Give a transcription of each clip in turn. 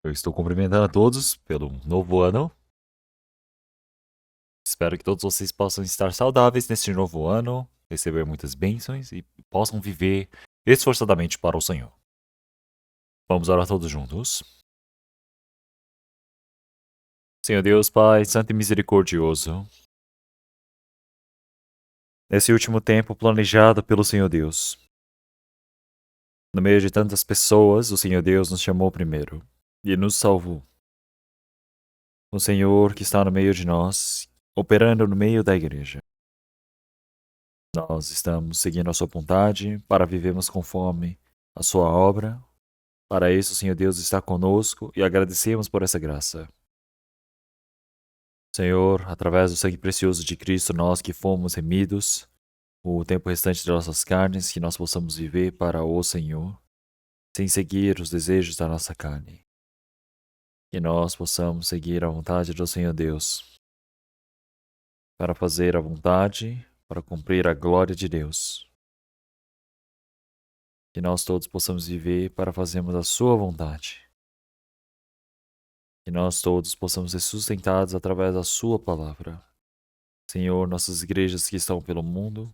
Eu estou cumprimentando a todos pelo novo ano. Espero que todos vocês possam estar saudáveis neste novo ano, receber muitas bênçãos e possam viver esforçadamente para o Senhor. Vamos orar todos juntos. Senhor Deus, Pai Santo e Misericordioso, nesse último tempo planejado pelo Senhor Deus, no meio de tantas pessoas, o Senhor Deus nos chamou primeiro e nos salvou. O Senhor que está no meio de nós, operando no meio da igreja. Nós estamos seguindo a sua vontade para vivermos conforme a sua obra. Para isso, o Senhor Deus está conosco e agradecemos por essa graça. Senhor, através do sangue precioso de Cristo, nós que fomos remidos, o tempo restante de nossas carnes, que nós possamos viver para o Senhor, sem seguir os desejos da nossa carne. Que nós possamos seguir a vontade do Senhor Deus, para fazer a vontade, para cumprir a glória de Deus. Que nós todos possamos viver para fazermos a sua vontade. Que nós todos possamos ser sustentados através da sua palavra. Senhor, nossas igrejas que estão pelo mundo,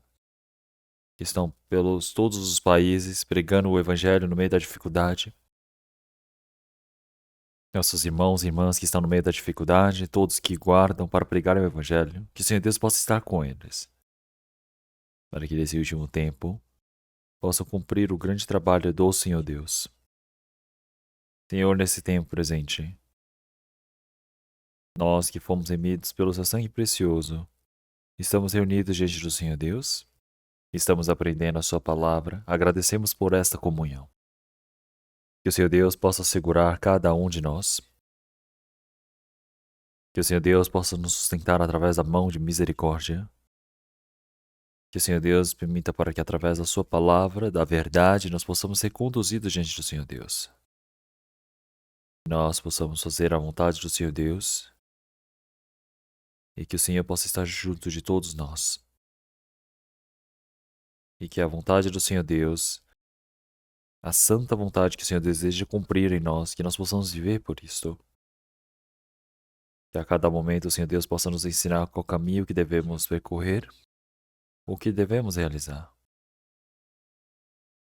que estão pelos todos os países, pregando o evangelho no meio da dificuldade. Nossos irmãos e irmãs que estão no meio da dificuldade, todos que guardam para pregar o evangelho, que o Senhor Deus possa estar com eles. Para que nesse último tempo possam cumprir o grande trabalho do Senhor Deus. Senhor, nesse tempo presente, nós que fomos remidos pelo seu sangue precioso, estamos reunidos diante do Senhor Deus, estamos aprendendo a sua palavra, agradecemos por esta comunhão. Que o Senhor Deus possa segurar cada um de nós, que o Senhor Deus possa nos sustentar através da mão de misericórdia, que o Senhor Deus permita para que através da sua palavra, da verdade, nós possamos ser conduzidos diante do Senhor Deus. Nós possamos fazer a vontade do Senhor Deus e que o Senhor possa estar junto de todos nós. E que a vontade do Senhor Deus, a santa vontade que o Senhor deseja cumprir em nós, que nós possamos viver por isto. Que a cada momento o Senhor Deus possa nos ensinar qual caminho que devemos percorrer, o que devemos realizar.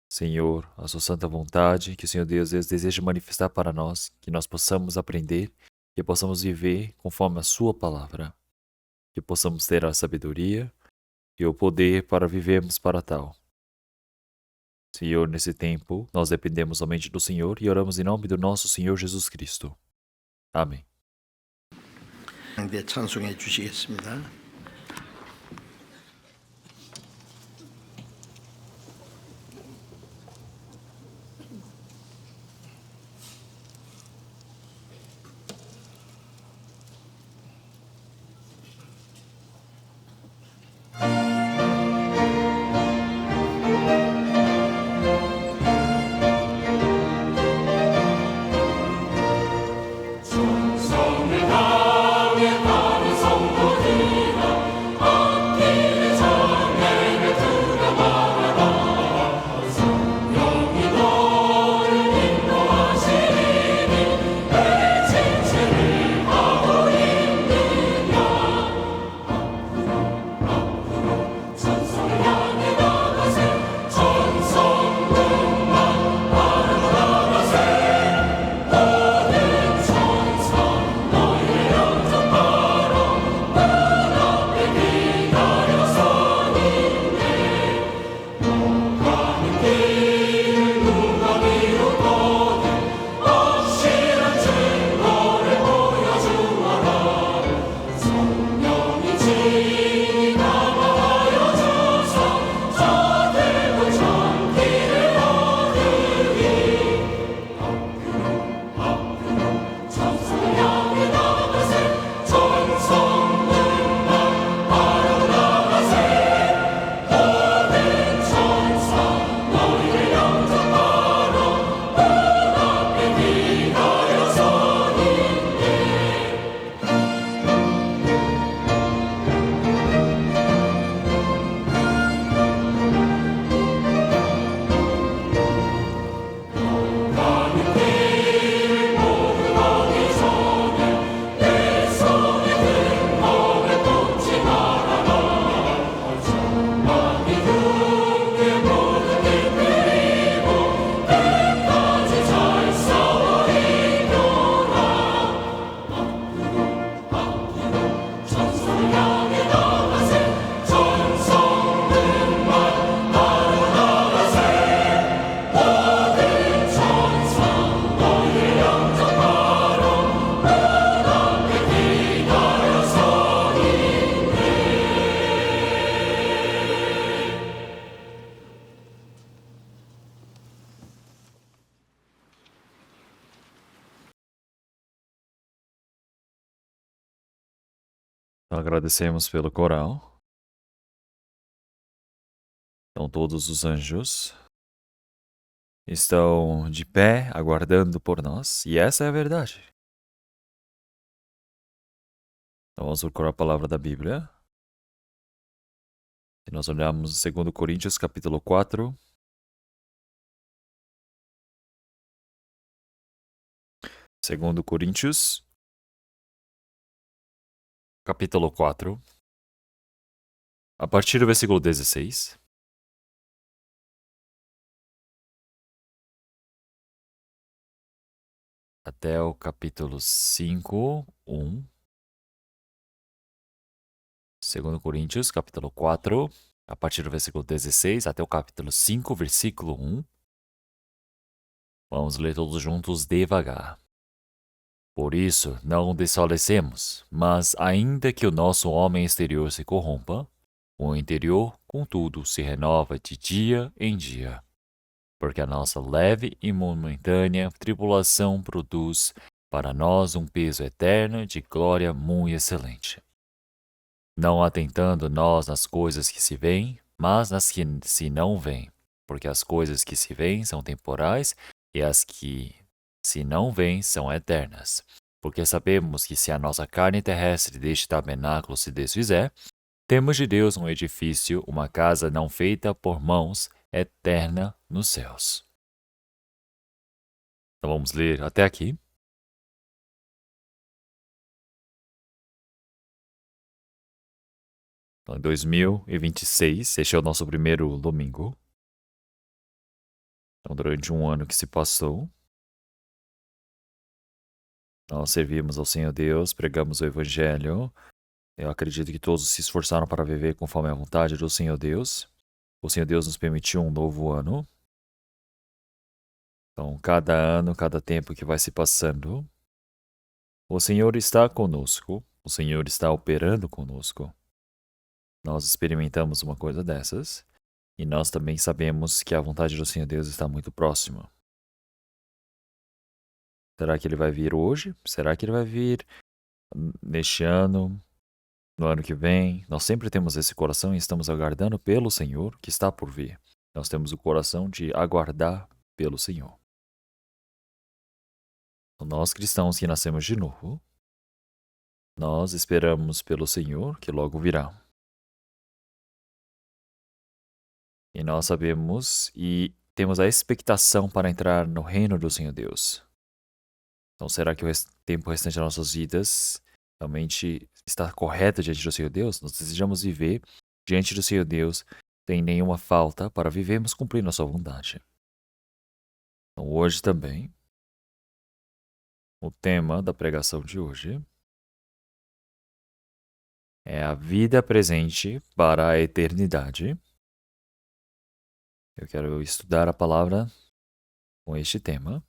Senhor, a sua santa vontade, que o Senhor Deus deseja manifestar para nós, que nós possamos aprender e possamos viver conforme a sua palavra. Que possamos ter a sabedoria e o poder para vivermos para tal. Senhor, nesse tempo, nós dependemos somente do Senhor e oramos em nome do nosso Senhor Jesus Cristo. Amém. 찬송해 주시겠습니다. 정성을 다해 가는 성도들아 Então, agradecemos pelo coral. Então, todos os anjos estão de pé, aguardando por nós, e essa é a verdade. Então, vamos procurar a palavra da Bíblia. E nós olhamos em 2 Coríntios, capítulo 4. 2 Coríntios, capítulo 4, a partir do versículo 16. Até o capítulo 5, 1. 2 Coríntios, capítulo 4, a partir do versículo 16 até o capítulo 5, versículo 1. Vamos ler todos juntos devagar. Por isso, não desfalecemos, mas ainda que o nosso homem exterior se corrompa, o interior, contudo, se renova de dia em dia. Porque a nossa leve e momentânea tribulação produz para nós um peso eterno de glória muito excelente. Não atentando nós nas coisas que se veem, mas nas que se não veem, porque as coisas que se veem são temporais e as que se não veem são eternas. Porque sabemos que se a nossa carne terrestre deste tabernáculo se desfizer, temos de Deus um edifício, uma casa não feita por mãos, eterna nos céus. Então vamos ler até aqui. Então, em 2026, este é o nosso primeiro domingo. Então, durante um ano que se passou, nós servimos ao Senhor Deus, pregamos o Evangelho. Eu acredito que todos se esforçaram para viver conforme a vontade do Senhor Deus. O Senhor Deus nos permitiu um novo ano. Então, cada ano, cada tempo que vai se passando, o Senhor está conosco, o Senhor está operando conosco. Nós experimentamos uma coisa dessas e nós também sabemos que a vontade do Senhor Deus está muito próxima. Será que ele vai vir hoje? Será que ele vai vir neste ano? No ano que vem? Nós sempre temos esse coração e estamos aguardando pelo Senhor que está por vir. Nós temos o coração de aguardar pelo Senhor. Nós cristãos que nascemos de novo, nós esperamos pelo Senhor que logo virá. E nós sabemos e temos a expectação para entrar no reino do Senhor Deus. Então, será que o tempo restante das nossas vidas realmente está correto diante do Senhor Deus? Nós desejamos viver diante do Senhor Deus sem nenhuma falta para vivermos cumprindo a sua vontade. Então, hoje também, o tema da pregação de hoje é a vida presente para a eternidade. Eu quero estudar a palavra com este tema.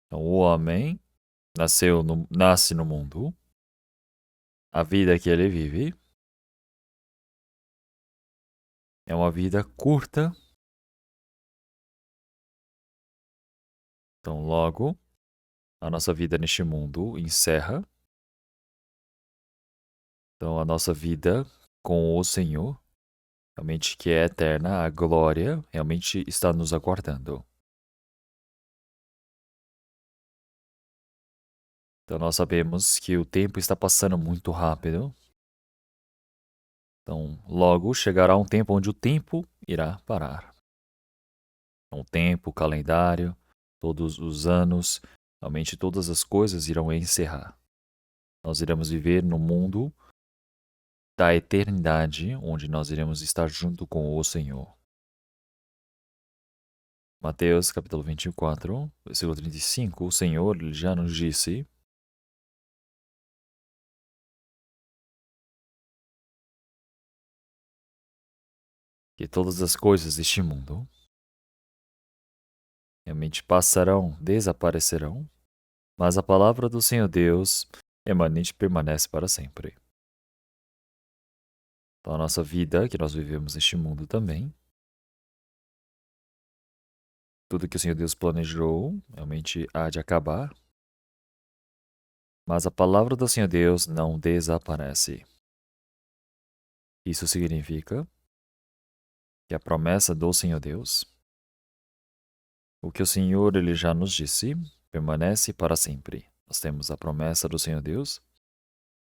Então, o homem nasce no mundo, a vida que ele vive é uma vida curta. Então, logo, a nossa vida neste mundo encerra. Então, a nossa vida com o Senhor, realmente que é eterna, a glória realmente está nos aguardando. Então, nós sabemos que o tempo está passando muito rápido. Então, logo chegará um tempo onde o tempo irá parar. O tempo, o calendário, todos os anos, realmente todas as coisas irão encerrar. Nós iremos viver no mundo da eternidade, onde nós iremos estar junto com o Senhor. Mateus capítulo 24, versículo 35, o Senhor já nos disse que todas as coisas deste mundo realmente passarão, desaparecerão, mas a palavra do Senhor Deus emanente permanece para sempre. Então, a nossa vida que nós vivemos neste mundo também, tudo que o Senhor Deus planejou realmente há de acabar. Mas a palavra do Senhor Deus não desaparece. Isso significa que a promessa do Senhor Deus, o que o Senhor ele já nos disse, permanece para sempre. Nós temos a promessa do Senhor Deus,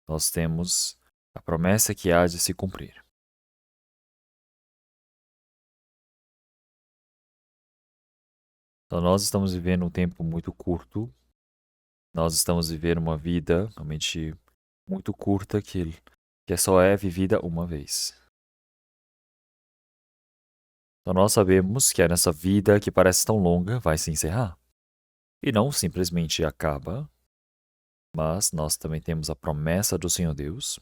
nós temos a promessa que há de se cumprir. Então, nós estamos vivendo um tempo muito curto, nós estamos vivendo uma vida realmente muito curta que só é vivida uma vez. Então, nós sabemos que nessa vida que parece tão longa vai se encerrar. E não simplesmente acaba, mas nós também temos a promessa do Senhor Deus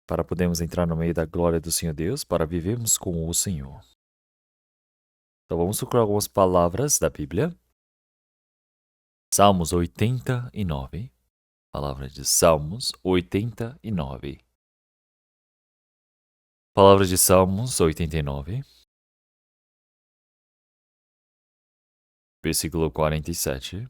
para podermos entrar no meio da glória do Senhor Deus, para vivermos com o Senhor. Então vamos procurar algumas palavras da Bíblia. Salmos 89. Palavra de Salmos 89. Palavra de Salmos 89. Versículo 47.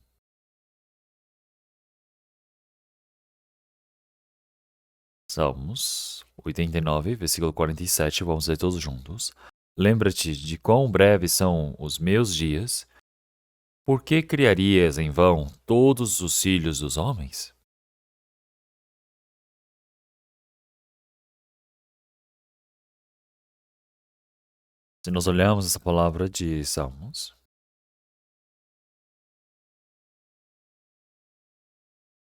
Salmos 89, versículo 47. Vamos ler todos juntos. Lembra-te de quão breves são os meus dias. Por que criarias em vão todos os filhos dos homens? Se nós olharmos essa palavra de Salmos,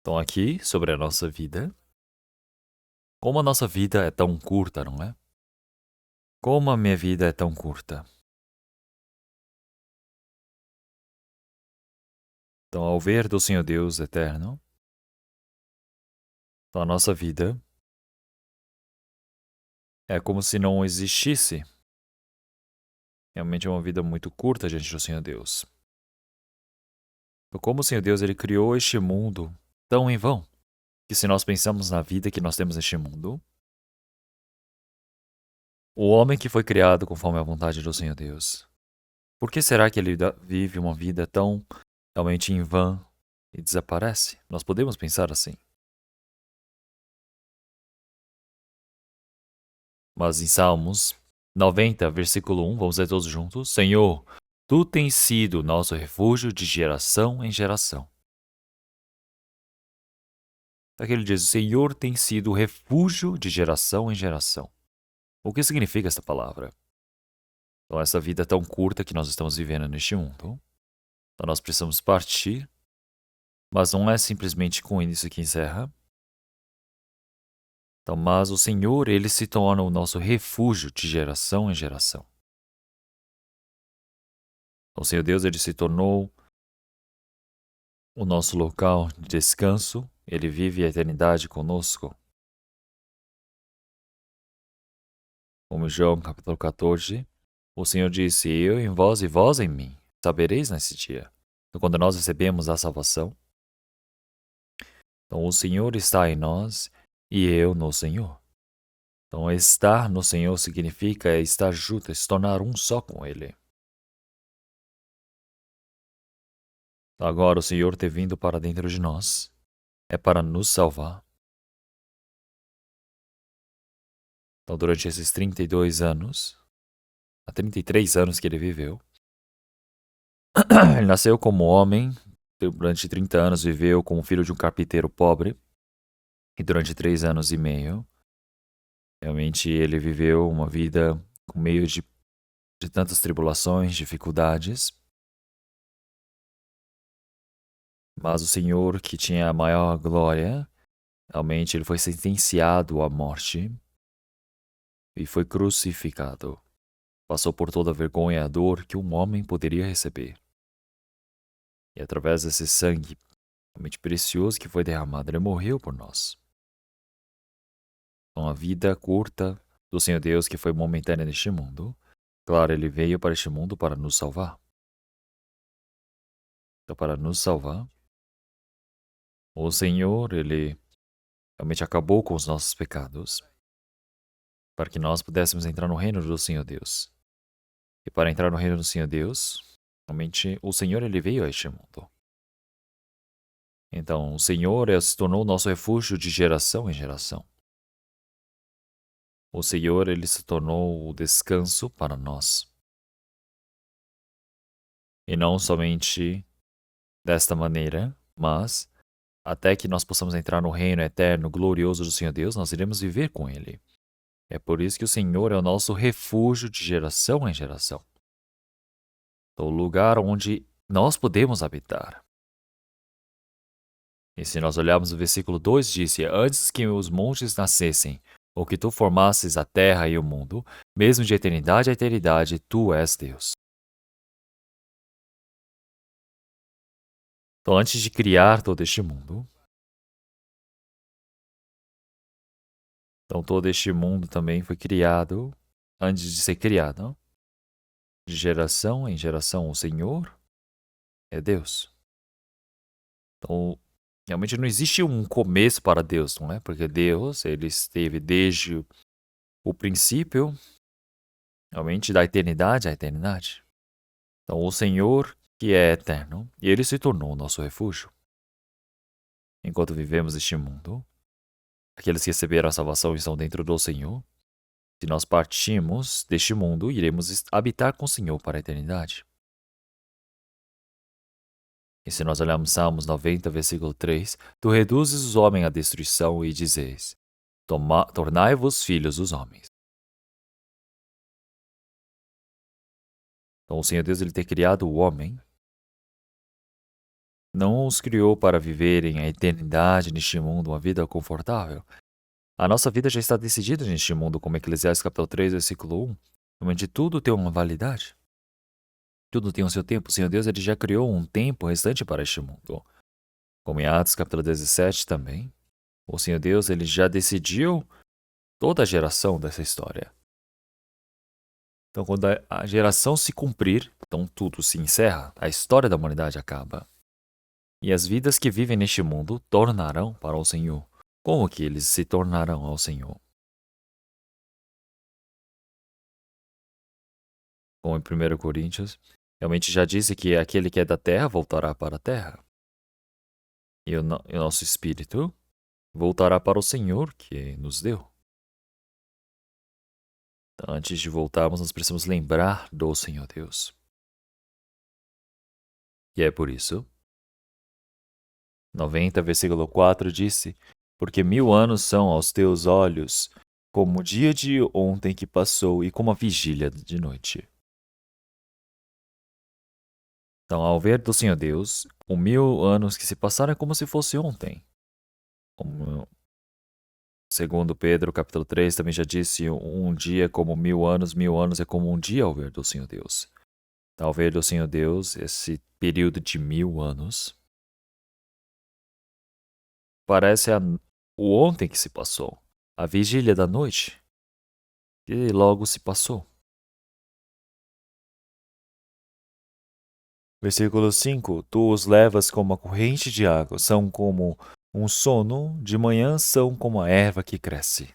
então aqui sobre a nossa vida, como a nossa vida é tão curta, não é? Como a minha vida é tão curta. Então, ao ver do Senhor Deus eterno, então a nossa vida é como se não existisse. Realmente é uma vida muito curta diante do Senhor Deus. Então, como o Senhor Deus ele criou este mundo tão em vão, que se nós pensamos na vida que nós temos neste mundo, o homem que foi criado conforme a vontade do Senhor Deus, por que será que ele vive uma vida tão realmente em vão e desaparece? Nós podemos pensar assim. Mas em Salmos 90, versículo 1, vamos ler todos juntos. Senhor, tu tens sido nosso refúgio de geração em geração. Aqui ele diz, o Senhor tem sido refúgio de geração em geração. O que significa esta palavra? Então, essa vida tão curta que nós estamos vivendo neste mundo, então nós precisamos partir, mas não é simplesmente com isso que encerra. Então, mas o Senhor, ele se torna o nosso refúgio de geração em geração. O Senhor Deus, ele se tornou o nosso local de descanso, ele vive a eternidade conosco. Como em João capítulo 14, o Senhor disse, eu em vós e vós em mim, sabereis nesse dia. Então, quando nós recebemos a salvação, então o Senhor está em nós e eu no Senhor. Então, estar no Senhor significa estar junto, se tornar um só com Ele. Agora, o Senhor ter vindo para dentro de nós é para nos salvar. Então, durante esses 32 anos, há 33 anos que ele viveu, ele nasceu como homem, durante 30 anos viveu como filho de um carpinteiro pobre, e durante 3 anos e meio, realmente ele viveu uma vida com meio de tantas tribulações, dificuldades. Mas o Senhor, que tinha a maior glória, realmente ele foi sentenciado à morte e foi crucificado. Passou por toda a vergonha e a dor que um homem poderia receber. E através desse sangue realmente precioso que foi derramado, ele morreu por nós. Então a vida curta do Senhor Deus, que foi momentânea neste mundo, claro, ele veio para este mundo para nos salvar. Então, para nos salvar, o Senhor, ele realmente acabou com os nossos pecados, para que nós pudéssemos entrar no reino do Senhor Deus. E para entrar no reino do Senhor Deus, realmente o Senhor ele veio a este mundo. Então, o Senhor se tornou nosso refúgio de geração em geração. O Senhor, ele se tornou o descanso para nós. E não somente desta maneira, mas até que nós possamos entrar no reino eterno, glorioso do Senhor Deus, nós iremos viver com Ele. É por isso que o Senhor é o nosso refúgio de geração em geração. O lugar onde nós podemos habitar. E se nós olharmos o versículo 2, disse: Antes que os montes nascessem, ou que tu formasses a terra e o mundo, mesmo de eternidade a eternidade, tu és Deus. Então, antes de criar todo este mundo, então todo este mundo também foi criado antes de ser criado. De geração em geração, o Senhor é Deus. Então, realmente não existe um começo para Deus, não é? Porque Deus, ele esteve desde o princípio, realmente da eternidade à eternidade. Então, o Senhor, que é eterno, e ele se tornou o nosso refúgio. Enquanto vivemos este mundo, aqueles que receberam a salvação estão dentro do Senhor. Se nós partimos deste mundo, iremos habitar com o Senhor para a eternidade. E se nós olharmos Salmos 90, versículo 3, tu reduzes os homens à destruição e dizes, tornai-vos filhos dos homens. Então o Senhor Deus, ele ter criado o homem, não os criou para viverem a eternidade neste mundo, uma vida confortável. A nossa vida já está decidida neste mundo, como Eclesiastes capítulo 3, versículo 1. Onde tudo tem uma validade. Tudo tem o seu tempo. O Senhor Deus, ele já criou um tempo restante para este mundo. Como em Atos capítulo 17 também. O Senhor Deus, ele já decidiu toda a geração dessa história. Então, quando a geração se cumprir, então tudo se encerra, a história da humanidade acaba. E as vidas que vivem neste mundo tornarão para o Senhor. Como que eles se tornarão ao Senhor? Como em 1 Coríntios, realmente já disse que aquele que é da terra voltará para a terra. E o nosso espírito voltará para o Senhor que nos deu. Então, antes de voltarmos, nós precisamos lembrar do Senhor Deus. E é por isso, 90, versículo 4 disse, porque 1000 anos são aos teus olhos como o dia de ontem que passou e como a vigília de noite. Então, ao ver do Senhor Deus, 1000 anos que se passaram é como se fosse ontem. Como, segundo Pedro, capítulo 3, também já disse, um dia é como 1000 anos é como um dia ao ver do Senhor Deus. Então, ao ver do Senhor Deus, esse período de 1000 anos parece o ontem que se passou, a vigília da noite, que logo se passou. Versículo 5: Tu os levas como a corrente de água, são como um sono, de manhã são como a erva que cresce.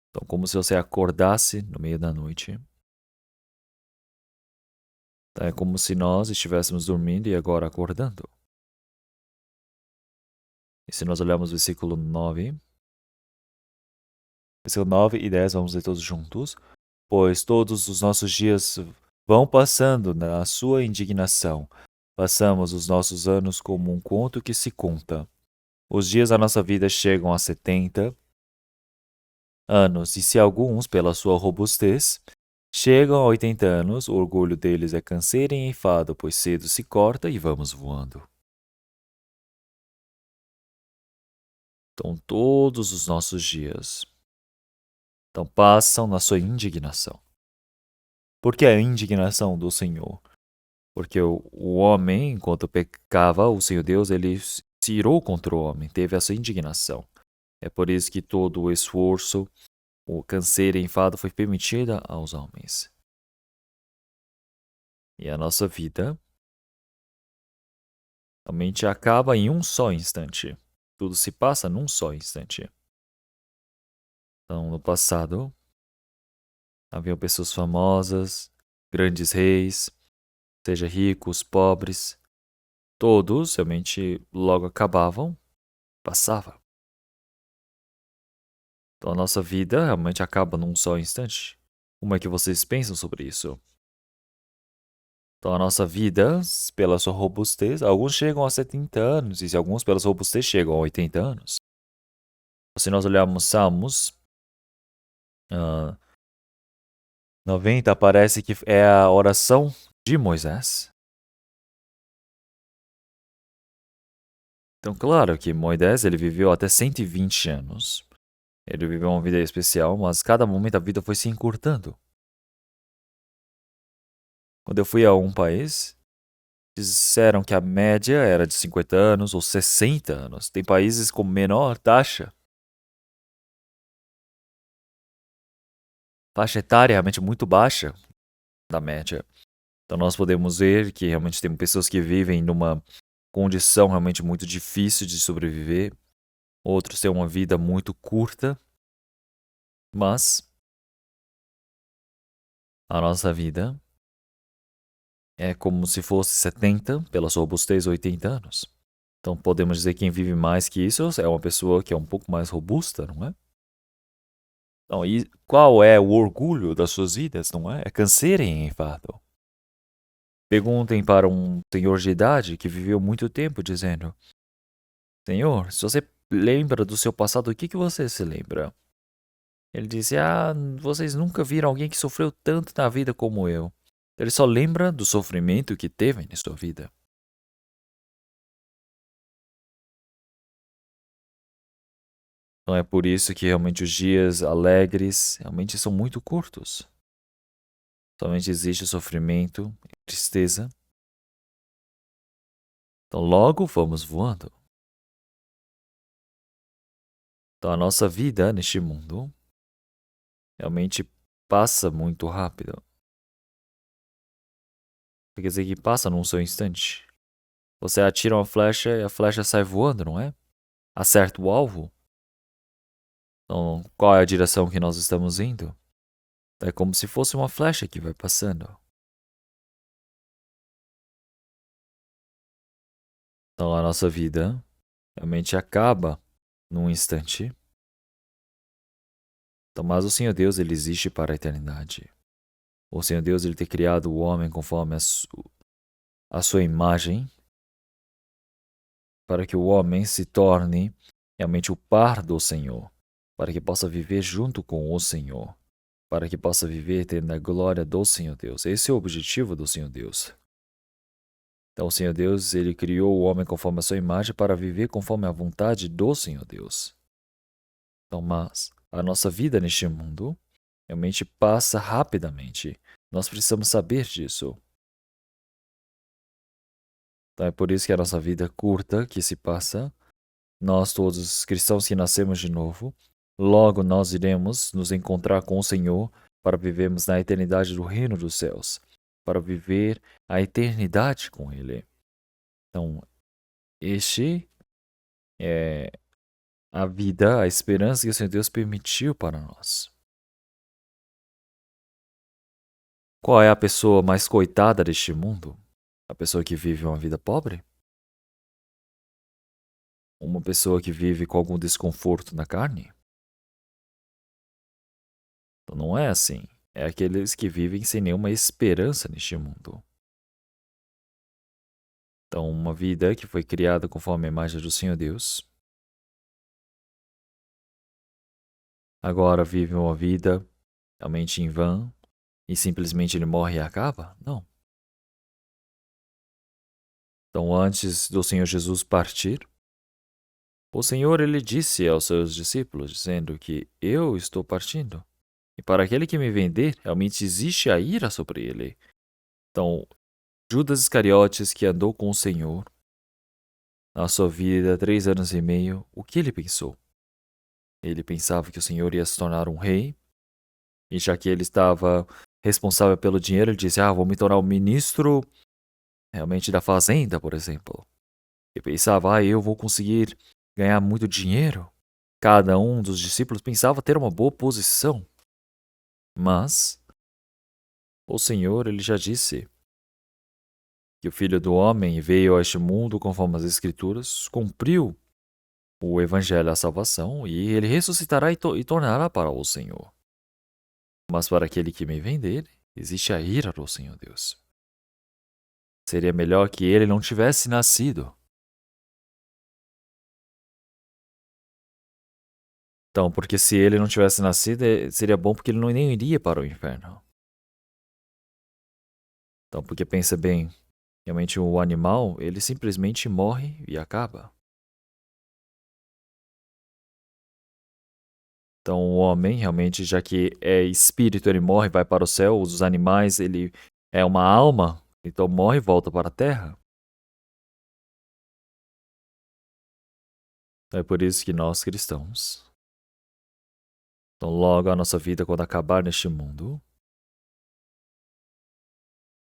Então, como se você acordasse no meio da noite. É como se nós estivéssemos dormindo e agora acordando. E se nós olharmos o versículo 9 e 10, vamos ler todos juntos. Pois todos os nossos dias vão passando na sua indignação. Passamos os nossos anos como um conto que se conta. Os dias da nossa vida chegam a 70 anos, e se alguns, pela sua robustez, chegam a 80 anos, o orgulho deles é canseiro e enfado, pois cedo se corta e vamos voando. Então, todos os nossos dias passam na sua indignação. Por que a indignação do Senhor? Porque o homem, enquanto pecava, o Senhor Deus, ele se irou contra o homem, teve essa indignação. É por isso que todo o esforço, o canseiro e enfado foi permitido aos homens. E a nossa vida realmente acaba em um só instante. Tudo se passa num só instante. Então, no passado, haviam pessoas famosas, grandes reis, seja ricos, pobres, todos realmente logo acabavam, passava. Então a nossa vida realmente acaba num só instante. Como é que vocês pensam sobre isso? Então a nossa vida, pela sua robustez, alguns chegam a 70 anos, e alguns pela sua robustez chegam a 80 anos. Se nós olharmos Salmos 90, parece que é a oração de Moisés. Então, claro que Moisés ele viveu até 120 anos. Ele viveu uma vida especial, mas cada momento a vida foi se encurtando. Quando eu fui a um país, disseram que a média era de 50 anos ou 60 anos. Tem países com menor taxa. Faixa etária realmente muito baixa da média. Então nós podemos ver que realmente tem pessoas que vivem numa condição realmente muito difícil de sobreviver. Outros têm uma vida muito curta. Mas a nossa vida é como se fosse 70, pela sua robustez, 80 anos. Então podemos dizer que quem vive mais que isso é uma pessoa que é um pouco mais robusta, não é? Então, e qual é o orgulho das suas vidas, não é? É canserem, enfado. Perguntem para um senhor de idade que viveu muito tempo dizendo: Senhor, se você lembra do seu passado, o que você se lembra? Ele disse: vocês nunca viram alguém que sofreu tanto na vida como eu. Ele só lembra do sofrimento que teve em sua vida. Então é por isso que realmente os dias alegres realmente são muito curtos. Somente existe sofrimento e tristeza. Então logo vamos voando. Então a nossa vida neste mundo realmente passa muito rápido. Quer dizer que passa num só instante. Você atira uma flecha e a flecha sai voando, não é? Acerta o alvo. Então, qual é a direção que nós estamos indo? É como se fosse uma flecha que vai passando. Então, a nossa vida realmente acaba num instante. Então, mas o Senhor Deus, ele existe para a eternidade. O Senhor Deus, ele tem criado o homem conforme a sua imagem, para que o homem se torne realmente o par do Senhor, para que possa viver junto com o Senhor, para que possa viver tendo a glória do Senhor Deus. Esse é o objetivo do Senhor Deus. Então, o Senhor Deus, ele criou o homem conforme a sua imagem para viver conforme a vontade do Senhor Deus. Então, mas a nossa vida neste mundo realmente passa rapidamente. Nós precisamos saber disso. Então, é por isso que a nossa vida curta que se passa, nós todos os cristãos que nascemos de novo, logo nós iremos nos encontrar com o Senhor para vivermos na eternidade do reino dos céus, para viver a eternidade com Ele. Então, este é a vida, a esperança que o Senhor Deus permitiu para nós. Qual é a pessoa mais coitada deste mundo? A pessoa que vive uma vida pobre? Uma pessoa que vive com algum desconforto na carne? Então não é assim. É aqueles que vivem sem nenhuma esperança neste mundo. Então, uma vida que foi criada conforme a imagem do Senhor Deus, agora vive uma vida realmente em vão e simplesmente ele morre e acaba? Não. Então, antes do Senhor Jesus partir, o Senhor ele disse aos seus discípulos, dizendo que eu estou partindo. E para aquele que me vender, realmente existe a ira sobre ele. Então, Judas Iscariotes, que andou com o Senhor na sua vida 3 anos e meio, o que ele pensou? Ele pensava que o Senhor ia se tornar um rei, e já que ele estava responsável pelo dinheiro, ele disse: vou me tornar o ministro realmente da fazenda, por exemplo. E pensava: eu vou conseguir ganhar muito dinheiro. Cada um dos discípulos pensava ter uma boa posição. Mas o Senhor, ele já disse que o Filho do Homem veio a este mundo conforme as Escrituras, cumpriu o Evangelho da salvação, e ele ressuscitará e tornará para o Senhor. Mas para aquele que me vender, existe a ira do Senhor Deus. Seria melhor que ele não tivesse nascido. Então, porque se ele não tivesse nascido, seria bom porque ele não nem iria para o inferno. Então, porque pensa bem, realmente o animal, ele simplesmente morre e acaba. Então, o homem, realmente, já que é espírito, ele morre e vai para o céu. Os animais, ele é uma alma, então morre e volta para a terra. É por isso que nós cristãos, então logo a nossa vida, quando acabar neste mundo,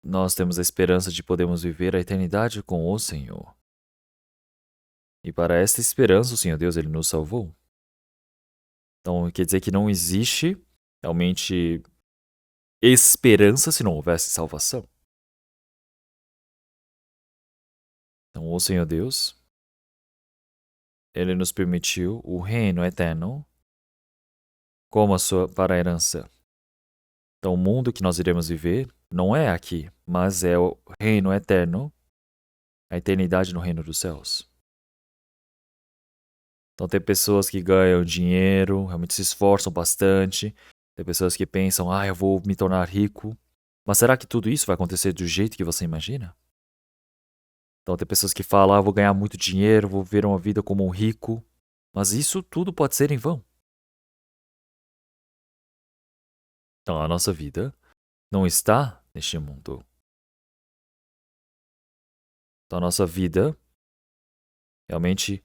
nós temos a esperança de podermos viver a eternidade com o Senhor. E para esta esperança, o Senhor Deus, ele nos salvou. Então, quer dizer que não existe realmente esperança se não houvesse salvação. Então, o Senhor Deus, ele nos permitiu o reino eterno como para a herança. Então, o mundo que nós iremos viver não é aqui, mas é o reino eterno, a eternidade no reino dos céus. Então, tem pessoas que ganham dinheiro, realmente se esforçam bastante. Tem pessoas que pensam, eu vou me tornar rico. Mas será que tudo isso vai acontecer do jeito que você imagina? Então, tem pessoas que falam, eu vou ganhar muito dinheiro, vou viver uma vida como um rico. Mas isso tudo pode ser em vão. Então, a nossa vida não está neste mundo. Então, a nossa vida realmente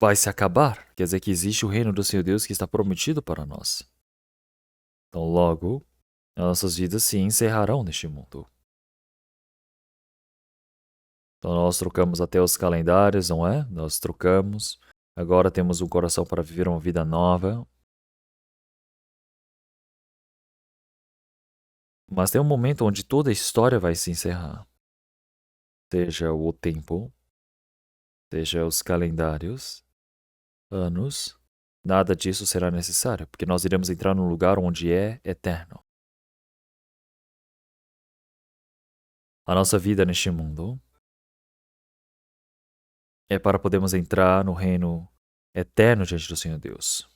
vai se acabar. Quer dizer que existe o reino do Senhor Deus que está prometido para nós. Então, logo, as nossas vidas se encerrarão neste mundo. Então, nós trocamos até os calendários, não é? Nós trocamos. Agora temos um coração para viver uma vida nova. Mas tem um momento onde toda a história vai se encerrar. Seja o tempo, seja os calendários, anos, nada disso será necessário, porque nós iremos entrar num lugar onde é eterno. A nossa vida neste mundo é para podermos entrar no reino eterno diante do Senhor Deus.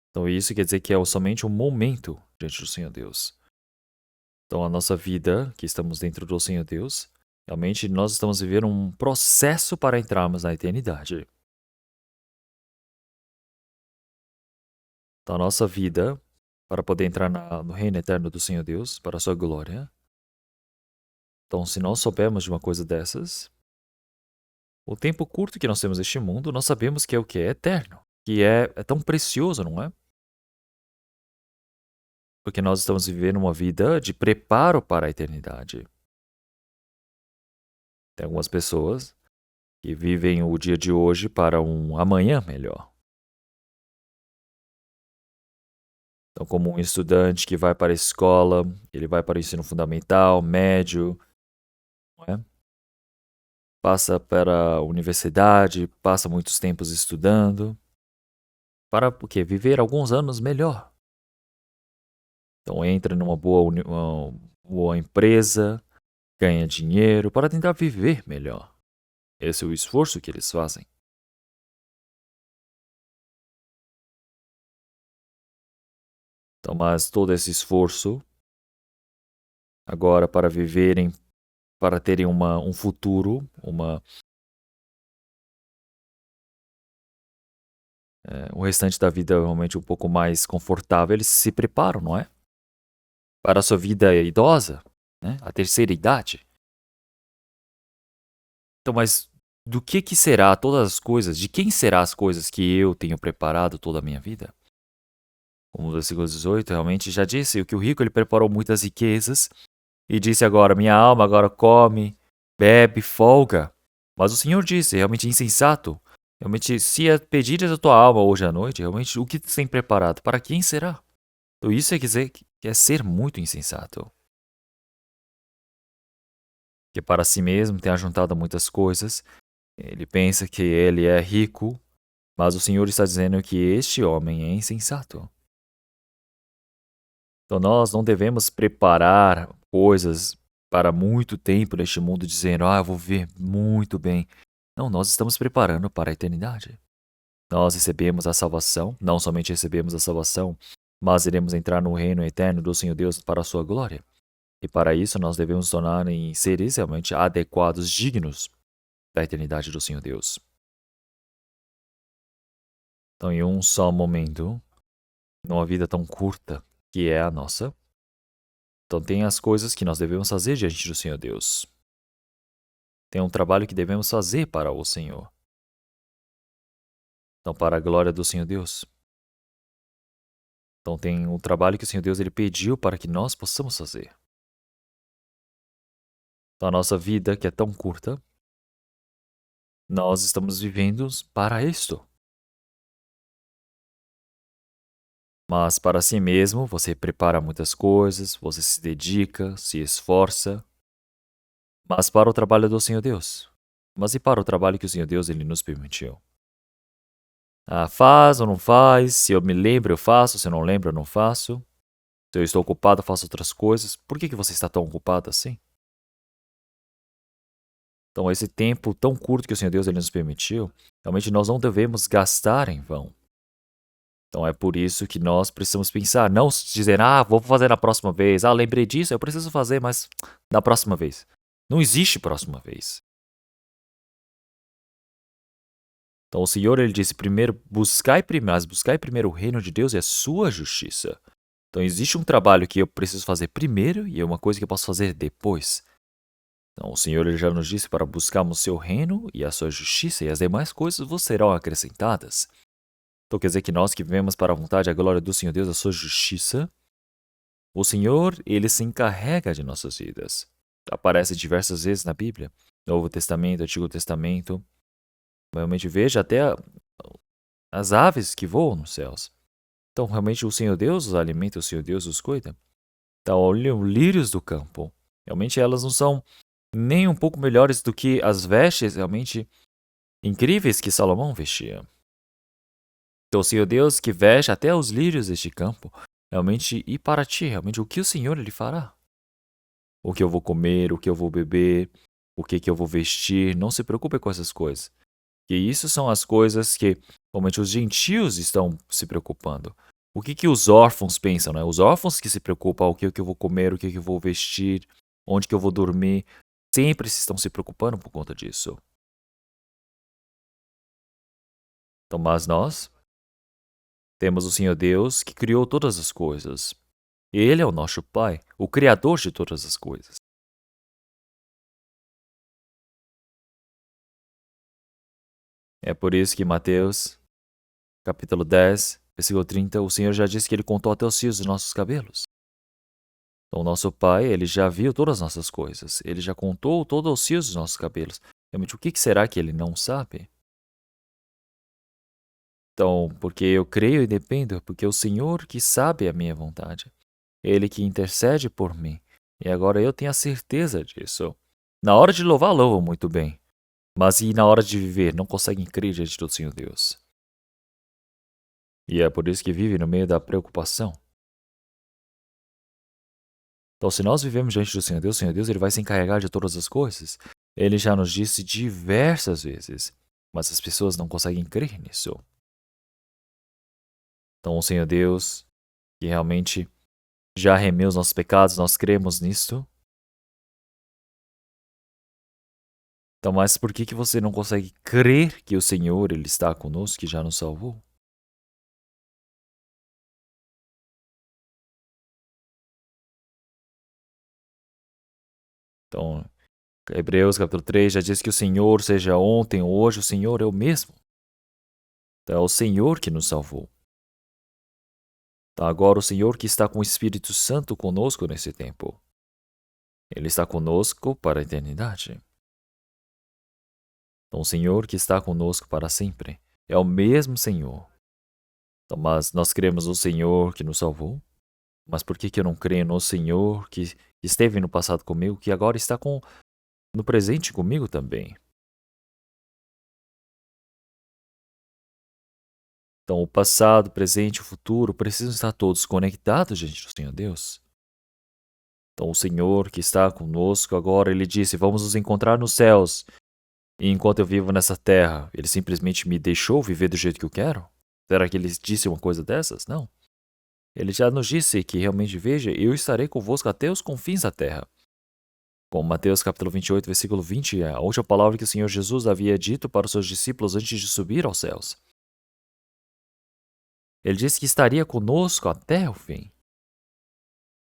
Então isso quer dizer que é somente um momento diante do Senhor Deus. Então a nossa vida, que estamos dentro do Senhor Deus, realmente nós estamos vivendo um processo para entrarmos na eternidade. Então a nossa vida, para poder entrar no reino eterno do Senhor Deus, para a sua glória. Então se nós soubermos de uma coisa dessas, o tempo curto que nós temos neste mundo, nós sabemos que é o que é eterno, que é tão precioso, não é? Porque nós estamos vivendo uma vida de preparo para a eternidade. Tem algumas pessoas que vivem o dia de hoje para um amanhã melhor. Então, como um estudante que vai para a escola, ele vai para o ensino fundamental, médio, não é? Passa para a universidade, passa muitos tempos estudando, para o quê? Viver alguns anos melhor. Então entra numa uma boa empresa, ganha dinheiro para tentar viver melhor. Esse é o esforço que eles fazem. Então, mas todo esse esforço agora para viverem, para terem um futuro, o restante da vida realmente um pouco mais confortável, eles se preparam, não é? Para a sua vida idosa, né? A terceira idade. Então, mas do que será todas as coisas, de quem será as coisas que eu tenho preparado toda a minha vida? Como o versículo 18 realmente já disse, que o rico ele preparou muitas riquezas e disse agora, minha alma agora come, bebe, folga. Mas o Senhor disse, realmente insensato, realmente se pedires a tua alma hoje à noite, realmente o que tem preparado, para quem será? Então isso é dizer que é ser muito insensato. que para si mesmo tem ajuntado muitas coisas. Ele pensa que ele é rico, mas o Senhor está dizendo que este homem é insensato. Então nós não devemos preparar coisas para muito tempo neste mundo dizendo, eu vou viver muito bem. Não, nós estamos preparando para a eternidade. Nós recebemos a salvação, não somente recebemos a salvação, mas iremos entrar no reino eterno do Senhor Deus para a sua glória. E para isso nós devemos tornar em seres realmente adequados, dignos da eternidade do Senhor Deus. Então, em um só momento, numa vida tão curta que é a nossa, então tem as coisas que nós devemos fazer diante do Senhor Deus. Tem um trabalho que devemos fazer para o Senhor. Então, para a glória do Senhor Deus. Então, tem um trabalho que o Senhor Deus ele pediu para que nós possamos fazer. Então, a nossa vida, que é tão curta, nós estamos vivendo para isto. Mas para si mesmo, você prepara muitas coisas, você se dedica, se esforça. Mas para o trabalho do Senhor Deus. Mas e para o trabalho que o Senhor Deus ele nos permitiu? Faz ou não faz? Se eu me lembro, eu faço. Se eu não lembro, eu não faço. Se eu estou ocupado, eu faço outras coisas. Por que você está tão ocupado assim? Então, esse tempo tão curto que o Senhor Deus ele nos permitiu, realmente nós não devemos gastar em vão. Então, é por isso que nós precisamos pensar, não dizer, vou fazer na próxima vez. Lembrei disso, eu preciso fazer, mas na próxima vez. Não existe próxima vez. Então, o Senhor ele disse primeiro, buscai primeiro o reino de Deus e a sua justiça. Então, existe um trabalho que eu preciso fazer primeiro e é uma coisa que eu posso fazer depois. Então, o Senhor ele já nos disse para buscarmos o seu reino e a sua justiça e as demais coisas vos serão acrescentadas. Então, quer dizer que nós que vivemos para a vontade e a glória do Senhor Deus, a sua justiça, o Senhor, ele se encarrega de nossas vidas. Aparece diversas vezes na Bíblia, Novo Testamento, Antigo Testamento. Realmente veja até as aves que voam nos céus. Então, realmente, o Senhor Deus os alimenta, o Senhor Deus os cuida. Então, olham lírios do campo. Realmente, elas não são nem um pouco melhores do que as vestes realmente incríveis que Salomão vestia. Então, o Senhor Deus que veste até os lírios deste campo, realmente, e para ti, realmente, o que o Senhor ele fará? O que eu vou comer, o que eu vou beber, o que eu vou vestir, não se preocupe com essas coisas. Que isso são as coisas que, realmente, os gentios estão se preocupando. O que os órfãos pensam, né? Os órfãos que se preocupam, o que eu vou comer, o que eu vou vestir, onde que eu vou dormir, sempre estão se preocupando por conta disso. Então, mas nós temos o Senhor Deus que criou todas as coisas. Ele é o nosso Pai, o Criador de todas as coisas. É por isso que Mateus, capítulo 10, versículo 30, o Senhor já disse que Ele contou até os fios dos nossos cabelos. Então, o nosso Pai, Ele já viu todas as nossas coisas. Ele já contou todos os fios dos nossos cabelos. Realmente, o que será que Ele não sabe? Então, porque eu creio e dependo, porque é o Senhor que sabe a minha vontade. Ele que intercede por mim. E agora eu tenho a certeza disso. Na hora de louvar, louvam muito bem. Mas e na hora de viver, não conseguem crer diante do Senhor Deus. E é por isso que vive no meio da preocupação. Então, se nós vivemos diante do Senhor Deus ele vai se encarregar de todas as coisas. Ele já nos disse diversas vezes, mas as pessoas não conseguem crer nisso. Então, o Senhor Deus, que realmente já remeu os nossos pecados, nós cremos nisto. Então, mas por que você não consegue crer que o Senhor ele está conosco, que já nos salvou? Então, Hebreus capítulo 3 já diz que o Senhor, seja ontem ou hoje, o Senhor é o mesmo. Então, é o Senhor que nos salvou. Então, agora o Senhor que está com o Espírito Santo conosco nesse tempo. Ele está conosco para a eternidade. Então, o Senhor que está conosco para sempre é o mesmo Senhor. Então, mas nós cremos no Senhor que nos salvou. Mas por que eu não creio no Senhor que esteve no passado comigo, que agora está no presente comigo também. Então, o passado, o presente e o futuro precisam estar todos conectados diante do Senhor Deus. Então, o Senhor que está conosco agora, ele disse: Vamos nos encontrar nos céus. E enquanto eu vivo nessa terra, ele simplesmente me deixou viver do jeito que eu quero? Será que ele disse uma coisa dessas? Não. Ele já nos disse que realmente, veja, eu estarei convosco até os confins da terra. Como Mateus capítulo 28, versículo 20, é a última palavra que o Senhor Jesus havia dito para os seus discípulos antes de subir aos céus. Ele disse que estaria conosco até o fim.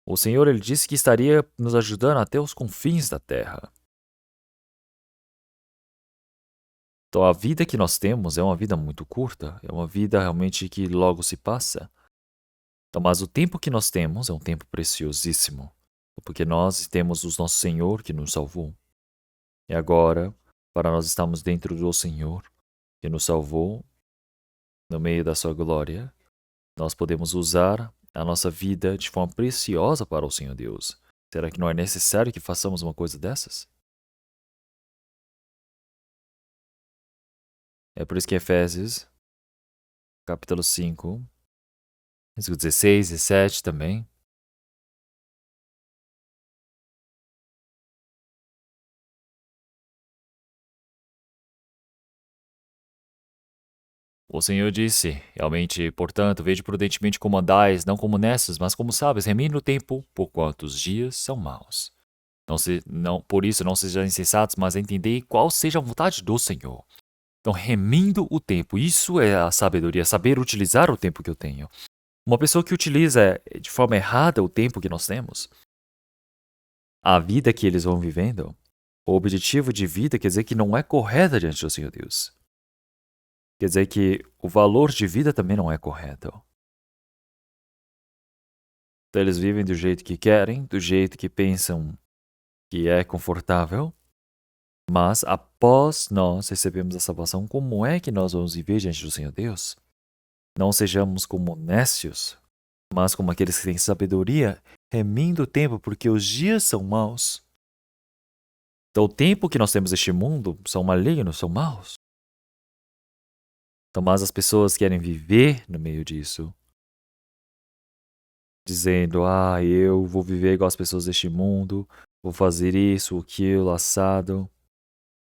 O Senhor, ele disse que estaria nos ajudando até os confins da terra. Então, a vida que nós temos é uma vida muito curta, é uma vida realmente que logo se passa. Então, mas o tempo que nós temos é um tempo preciosíssimo, porque nós temos o nosso Senhor que nos salvou. E agora, para nós estarmos dentro do Senhor que nos salvou, no meio da sua glória, nós podemos usar a nossa vida de forma preciosa para o Senhor Deus. Será que não é necessário que façamos uma coisa dessas? É por isso que Efésios, capítulo 5, versículo 16 e 17 também. O Senhor disse, realmente, portanto, vede prudentemente como andais, não como necios, mas como sábios, remindo o tempo, porquanto os dias são maus. Por isso, não sejam insensatos, mas entendei qual seja a vontade do Senhor. Então, remindo o tempo, isso é a sabedoria, saber utilizar o tempo que eu tenho. Uma pessoa que utiliza de forma errada o tempo que nós temos, a vida que eles vão vivendo, o objetivo de vida quer dizer que não é correta diante do Senhor Deus. Quer dizer que o valor de vida também não é correto. Então, eles vivem do jeito que querem, do jeito que pensam que é confortável, mas após nós recebemos a salvação, como é que nós vamos viver diante do Senhor Deus? Não sejamos como nécios, mas como aqueles que têm sabedoria, remindo o tempo, porque os dias são maus. Então, o tempo que nós temos neste mundo são malignos, são maus. Então, mas as pessoas querem viver no meio disso, dizendo, eu vou viver igual as pessoas deste mundo, vou fazer isso, aquilo, assado.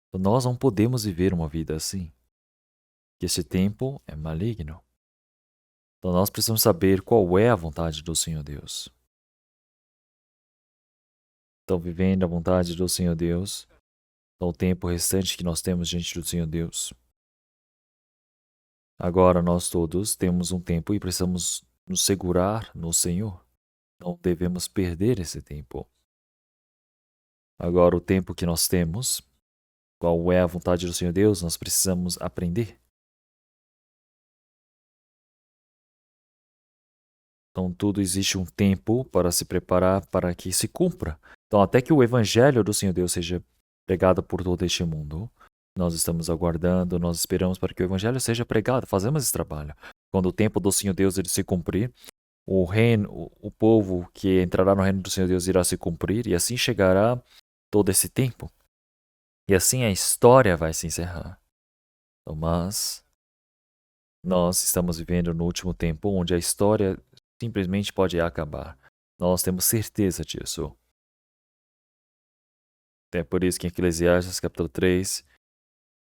Então, nós não podemos viver uma vida assim, que esse tempo é maligno. Então, nós precisamos saber qual é a vontade do Senhor Deus. Então, vivendo a vontade do Senhor Deus, o tempo restante que nós temos diante do Senhor Deus. Agora, nós todos temos um tempo e precisamos nos segurar no Senhor. Não devemos perder esse tempo. Agora, o tempo que nós temos, qual é a vontade do Senhor Deus, nós precisamos aprender. Então, tudo existe um tempo para se preparar para que se cumpra. Então, até que o evangelho do Senhor Deus seja pregado por todo este mundo, nós estamos aguardando, nós esperamos para que o evangelho seja pregado, fazemos esse trabalho. Quando o tempo do Senhor Deus ele se cumprir, o reino, o povo que entrará no reino do Senhor Deus irá se cumprir, e assim chegará todo esse tempo. E assim a história vai se encerrar. Então, mas nós estamos vivendo no último tempo onde a história simplesmente pode acabar. Nós temos certeza disso. É por isso que em Eclesiastes capítulo 3,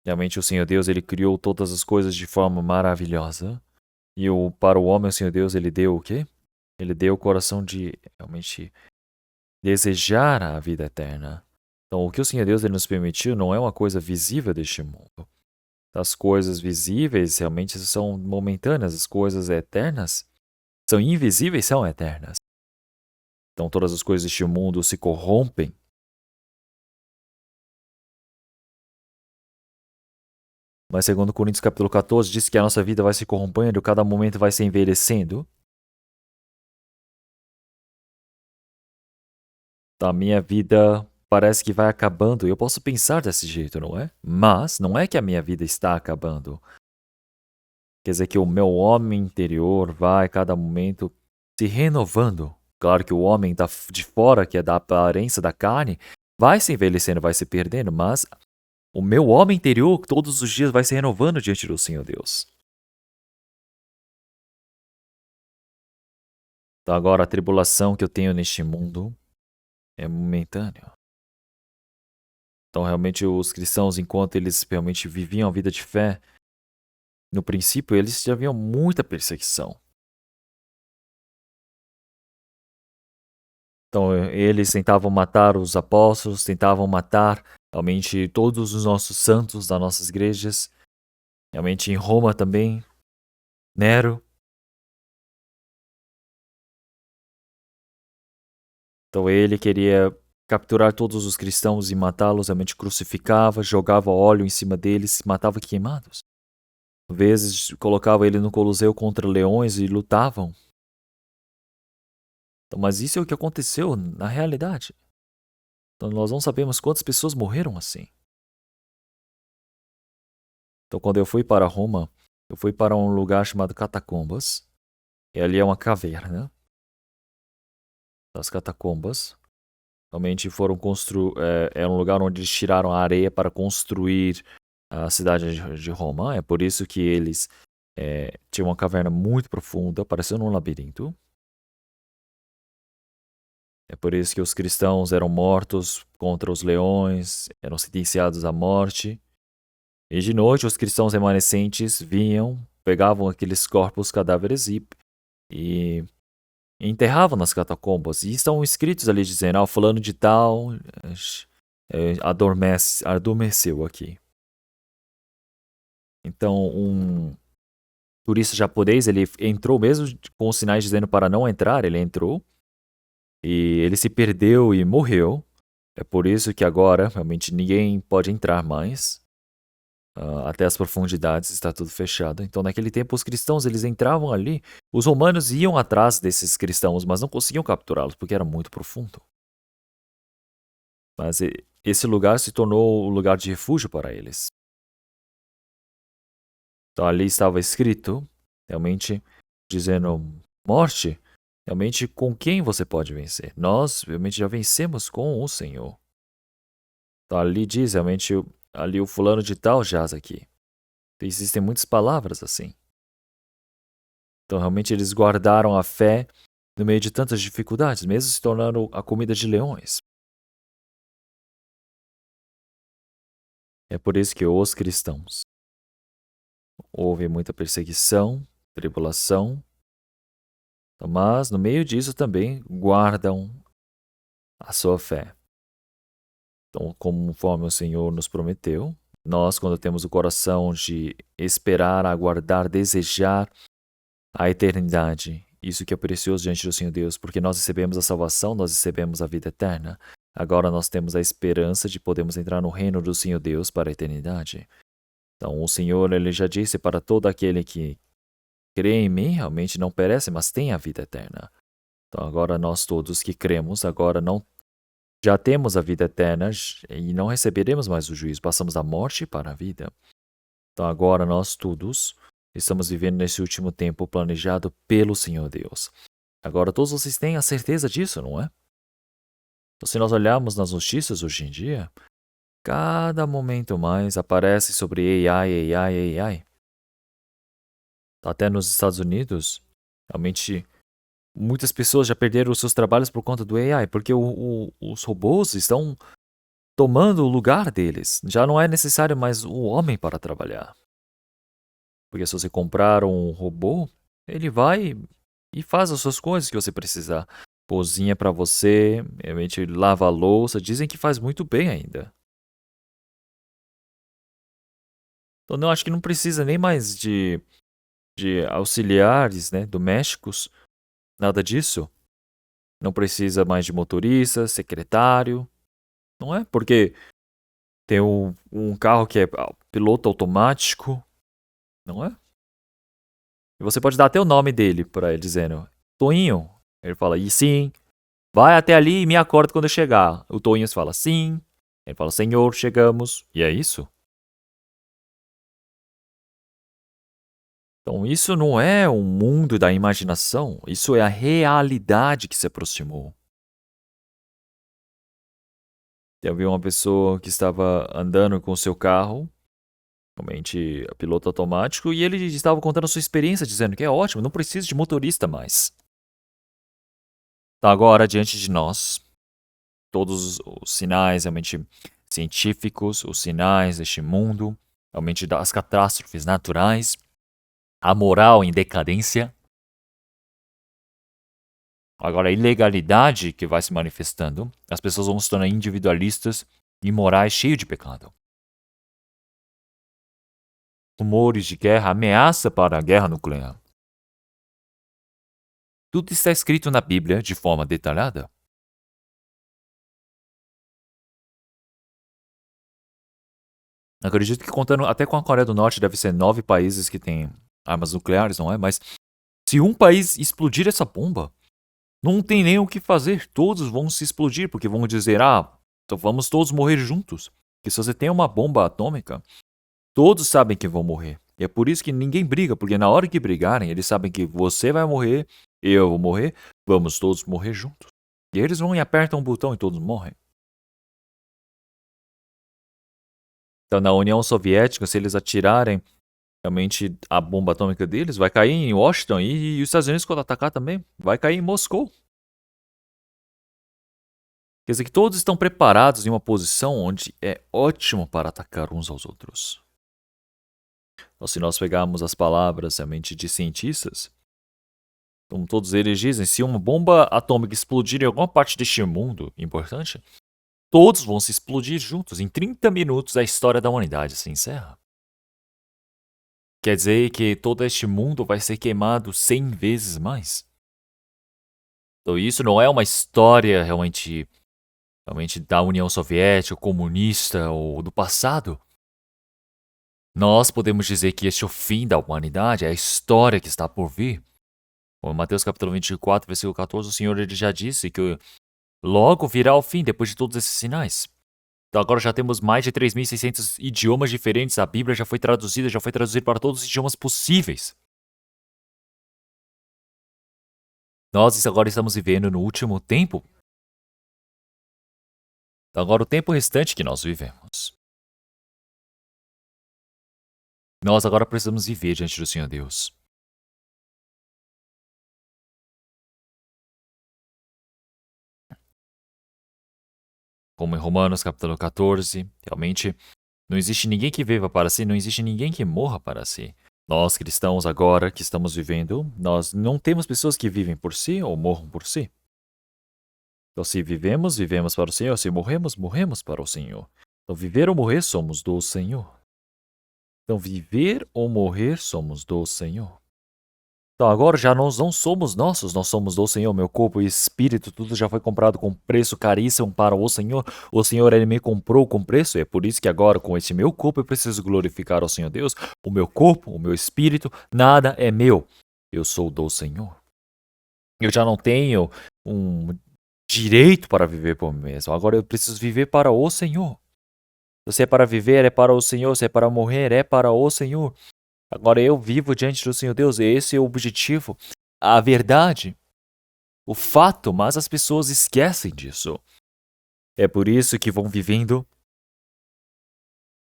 realmente o Senhor Deus ele criou todas as coisas de forma maravilhosa. E para o homem o Senhor Deus ele deu o quê? Ele deu o coração de realmente desejar a vida eterna. Então o que o Senhor Deus ele nos permitiu não é uma coisa visível deste mundo. As coisas visíveis realmente são momentâneas, as coisas eternas são invisíveis, são eternas. Então todas as coisas deste mundo se corrompem. Mas segundo Coríntios capítulo 14, diz que a nossa vida vai se corrompendo, cada momento vai se envelhecendo. Então, a minha vida parece que vai acabando. Eu posso pensar desse jeito, não é? Mas não é que a minha vida está acabando. Quer dizer que o meu homem interior vai, a cada momento, se renovando. Claro que o homem de fora, que é da aparência da carne, vai se envelhecendo, vai se perdendo, mas o meu homem interior todos os dias vai se renovando diante do Senhor Deus. Então agora a tribulação que eu tenho neste mundo é momentânea. Então realmente os cristãos, enquanto eles realmente viviam a vida de fé, no princípio eles já haviam muita perseguição. Então eles tentavam matar os apóstolos, tentavam matar realmente todos os nossos santos das nossas igrejas. Realmente em Roma também, Nero. Então ele queria capturar todos os cristãos e matá-los, realmente crucificava, jogava óleo em cima deles, matava queimados. Às vezes colocava ele no Coliseu contra leões e lutavam. Então, mas isso é o que aconteceu na realidade. Então nós não sabemos quantas pessoas morreram assim. Então quando eu fui para Roma, eu fui para um lugar chamado Catacombas. E ali é uma caverna. As catacombas realmente foram é um lugar onde eles tiraram a areia para construir a cidade de Roma. É por isso que eles tinham uma caverna muito profunda, parecendo um labirinto. É por isso que os cristãos eram mortos contra os leões, eram sentenciados à morte. E de noite os cristãos remanescentes vinham, pegavam aqueles corpos cadáveres e enterravam nas catacombas. E estão escritos ali dizendo, fulano de tal adormeceu aqui. Então um turista japonês, ele entrou mesmo com os sinais dizendo para não entrar, ele entrou. E ele se perdeu e morreu. É por isso que agora realmente ninguém pode entrar mais. Até as profundidades está tudo fechado. Então naquele tempo os cristãos eles entravam ali. Os romanos iam atrás desses cristãos, mas não conseguiam capturá-los porque era muito profundo. Mas esse lugar se tornou o lugar de refúgio para eles. Então ali estava escrito, realmente, dizendo, morte, realmente com quem você pode vencer? Nós realmente já vencemos com o Senhor. Então ali diz, realmente, ali o fulano de tal jaz aqui. Então, existem muitas palavras assim. Então realmente eles guardaram a fé no meio de tantas dificuldades, mesmo se tornando a comida de leões. É por isso que os cristãos houve muita perseguição, tribulação, mas no meio disso também guardam a sua fé. Então, conforme o Senhor nos prometeu, nós, quando temos o coração de esperar, aguardar, desejar a eternidade, isso que é precioso diante do Senhor Deus, porque nós recebemos a salvação, nós recebemos a vida eterna. Agora nós temos a esperança de podermos entrar no reino do Senhor Deus para a eternidade. Então, o Senhor, ele já disse para todo aquele que crê em mim, realmente não perece, mas tem a vida eterna. Então, agora nós todos que cremos, agora não já temos a vida eterna e não receberemos mais o juízo, passamos da morte para a vida. Então, agora nós todos estamos vivendo nesse último tempo planejado pelo Senhor Deus. Agora, todos vocês têm a certeza disso, não é? Então, se nós olharmos nas notícias hoje em dia, cada momento mais aparece sobre AI. Até nos Estados Unidos, realmente muitas pessoas já perderam os seus trabalhos por conta do AI, porque os robôs estão tomando o lugar deles. Já não é necessário mais o homem para trabalhar. Porque se você comprar um robô, ele vai e faz as suas coisas que você precisar. Cozinha para você, realmente lava a louça. Dizem que faz muito bem ainda. Então, eu acho que não precisa nem mais de auxiliares, né, domésticos, nada disso. Não precisa mais de motorista, secretário, não é? Porque tem um carro que é piloto automático, não é? E você pode dar até o nome dele para ele, dizendo, Toinho. Ele fala, e sim, vai até ali e me acorda quando eu chegar. O Toinho fala, sim. Ele fala, Senhor, chegamos. E é isso. Então, isso não é um mundo da imaginação, isso é a realidade que se aproximou. Havia uma pessoa que estava andando com o seu carro, realmente piloto automático, e ele estava contando a sua experiência, dizendo que é ótimo, não precisa de motorista mais. Então agora, diante de nós, todos os sinais realmente científicos, os sinais deste mundo, realmente das catástrofes naturais, a moral em decadência, agora a ilegalidade que vai se manifestando, as pessoas vão se tornar individualistas, imorais, cheios de pecado. Rumores de guerra, ameaça para a guerra nuclear. Tudo está escrito na Bíblia de forma detalhada. Acredito que contando até com a Coreia do Norte deve ser 9 países que têm armas nucleares, não é? Mas se um país explodir essa bomba, não tem nem o que fazer. Todos vão se explodir, porque vão dizer, então vamos todos morrer juntos. Porque se você tem uma bomba atômica, todos sabem que vão morrer. E é por isso que ninguém briga, porque na hora que brigarem, eles sabem que você vai morrer, eu vou morrer, vamos todos morrer juntos. E eles vão e apertam um botão e todos morrem. Então, na União Soviética, se eles atirarem realmente a bomba atômica deles, vai cair em Washington e os Estados Unidos, quando atacar também, vai cair em Moscou. Quer dizer que todos estão preparados em uma posição onde é ótimo para atacar uns aos outros. Então, se nós pegarmos as palavras realmente de cientistas, como todos eles dizem, se uma bomba atômica explodir em alguma parte deste mundo importante, todos vão se explodir juntos. Em 30 minutos, a história da humanidade se encerra. Quer dizer que todo este mundo vai ser queimado 100 vezes mais. Então, isso não é uma história realmente da União Soviética, comunista ou do passado. Nós podemos dizer que este é o fim da humanidade, é a história que está por vir. Em Mateus capítulo 24, versículo 14, o Senhor ele já disse que logo virá o fim depois de todos esses sinais. Então agora já temos mais de 3.600 idiomas diferentes, a Bíblia já foi traduzida para todos os idiomas possíveis. Nós agora estamos vivendo no último tempo. Então agora o tempo restante que nós vivemos. Nós agora precisamos viver diante do Senhor Deus. Como em Romanos capítulo 14, realmente não existe ninguém que viva para si, não existe ninguém que morra para si. Nós cristãos agora que estamos vivendo, nós não temos pessoas que vivem por si ou morram por si. Então se vivemos, vivemos para o Senhor, se morremos, morremos para o Senhor. Então viver ou morrer somos do Senhor. Então viver ou morrer somos do Senhor. Então agora já nós não somos nossos, nós somos do Senhor. Meu corpo e espírito, tudo já foi comprado com preço caríssimo para o Senhor. O Senhor, Ele me comprou com preço. E é por isso que agora, com esse meu corpo, eu preciso glorificar ao Senhor Deus. O meu corpo, o meu espírito, nada é meu. Eu sou do Senhor. Eu já não tenho um direito para viver por mim mesmo. Agora eu preciso viver para o Senhor. Se é para viver, é para o Senhor. Se é para morrer, é para o Senhor. Agora eu vivo diante do Senhor Deus, esse é o objetivo, a verdade, o fato, mas as pessoas esquecem disso. É por isso que vão vivendo.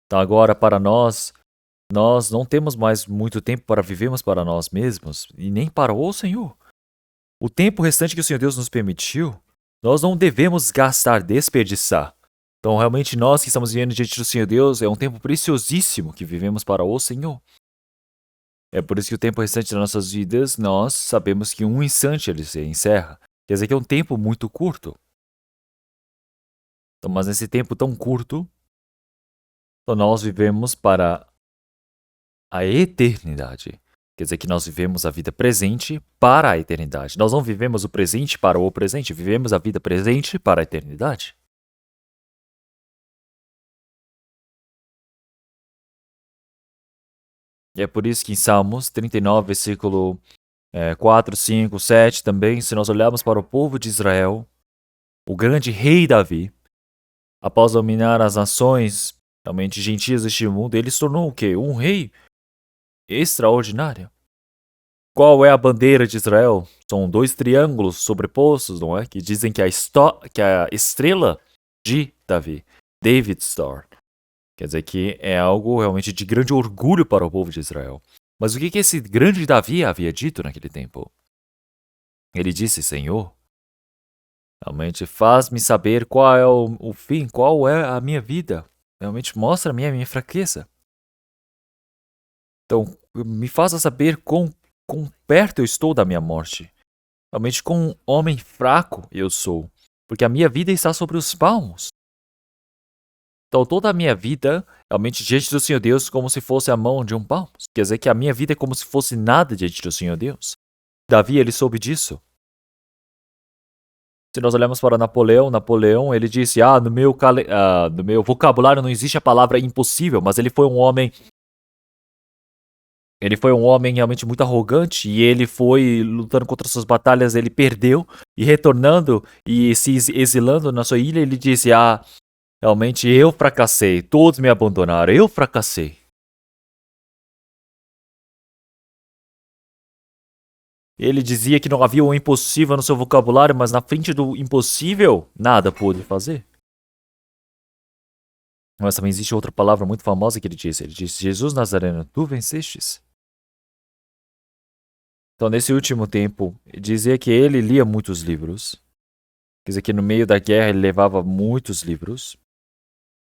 Então agora para nós não temos mais muito tempo para vivermos para nós mesmos e nem para o Senhor. O tempo restante que o Senhor Deus nos permitiu, nós não devemos gastar, desperdiçar. Então realmente nós que estamos vivendo diante do Senhor Deus, é um tempo preciosíssimo que vivemos para o Senhor. É por isso que o tempo restante das nossas vidas, nós sabemos que um instante ele se encerra. Quer dizer que é um tempo muito curto. Então, mas nesse tempo tão curto, então nós vivemos para a eternidade. Quer dizer que nós vivemos a vida presente para a eternidade. Nós não vivemos o presente para o presente, vivemos a vida presente para a eternidade. E é por isso que em Salmos 39, versículo 4, 5, 7 também, se nós olharmos para o povo de Israel, o grande rei Davi, após dominar as nações realmente gentias deste mundo, ele se tornou o quê? Um rei extraordinário. Qual é a bandeira de Israel? São dois triângulos sobrepostos, não é? Que dizem que a estrela de Davi. David Star. Quer dizer que é algo realmente de grande orgulho para o povo de Israel. Mas o que esse grande Davi havia dito naquele tempo? Ele disse: Senhor, realmente faz-me saber qual é o fim, qual é a minha vida. Realmente mostra-me a minha fraqueza. Então, me faça saber quão perto eu estou da minha morte. Realmente, quão homem fraco eu sou. Porque a minha vida está sobre os palmos. Então, toda a minha vida, realmente, diante do Senhor Deus, como se fosse a mão de um palmo. Quer dizer que a minha vida é como se fosse nada diante do Senhor Deus. Davi, ele soube disso. Se nós olharmos para Napoleão, ele disse, no meu vocabulário não existe a palavra impossível, mas ele foi um homem realmente muito arrogante e ele foi lutando contra suas batalhas, ele perdeu e retornando e se exilando na sua ilha, ele disse, realmente eu fracassei, todos me abandonaram, eu fracassei. Ele dizia que não havia um impossível no seu vocabulário, mas na frente do impossível, nada pôde fazer. Mas também existe outra palavra muito famosa que ele disse. Ele disse, Jesus Nazareno, tu vencestes. Então, nesse último tempo, dizia que ele lia muitos livros. Quer dizer que no meio da guerra ele levava muitos livros.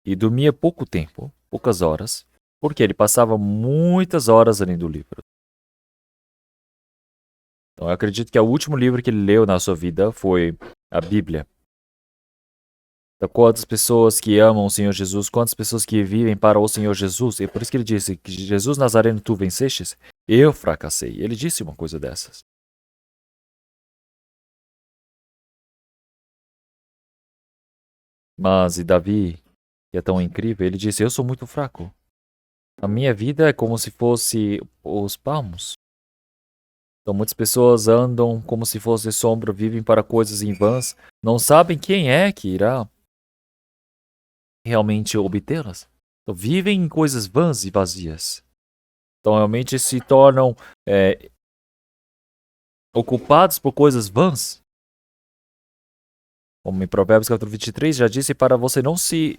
E dormia pouco tempo, poucas horas. Porque ele passava muitas horas lendo livro. Então, eu acredito que o último livro que ele leu na sua vida foi a Bíblia. Então, quantas pessoas que amam o Senhor Jesus, quantas pessoas que vivem para o Senhor Jesus. E por isso que ele disse que Jesus Nazareno, tu vencestes, eu fracassei. Ele disse uma coisa dessas. Mas e Davi, que é tão incrível, ele disse, eu sou muito fraco. A minha vida é como se fosse os palmos. Então muitas pessoas andam como se fosse sombra, vivem para coisas em vãs, não sabem quem é que irá realmente obtê-las. Então, vivem em coisas vãs e vazias. Então realmente se tornam ocupados por coisas vãs. Como em Provérbios capítulo 23 já disse, para você não se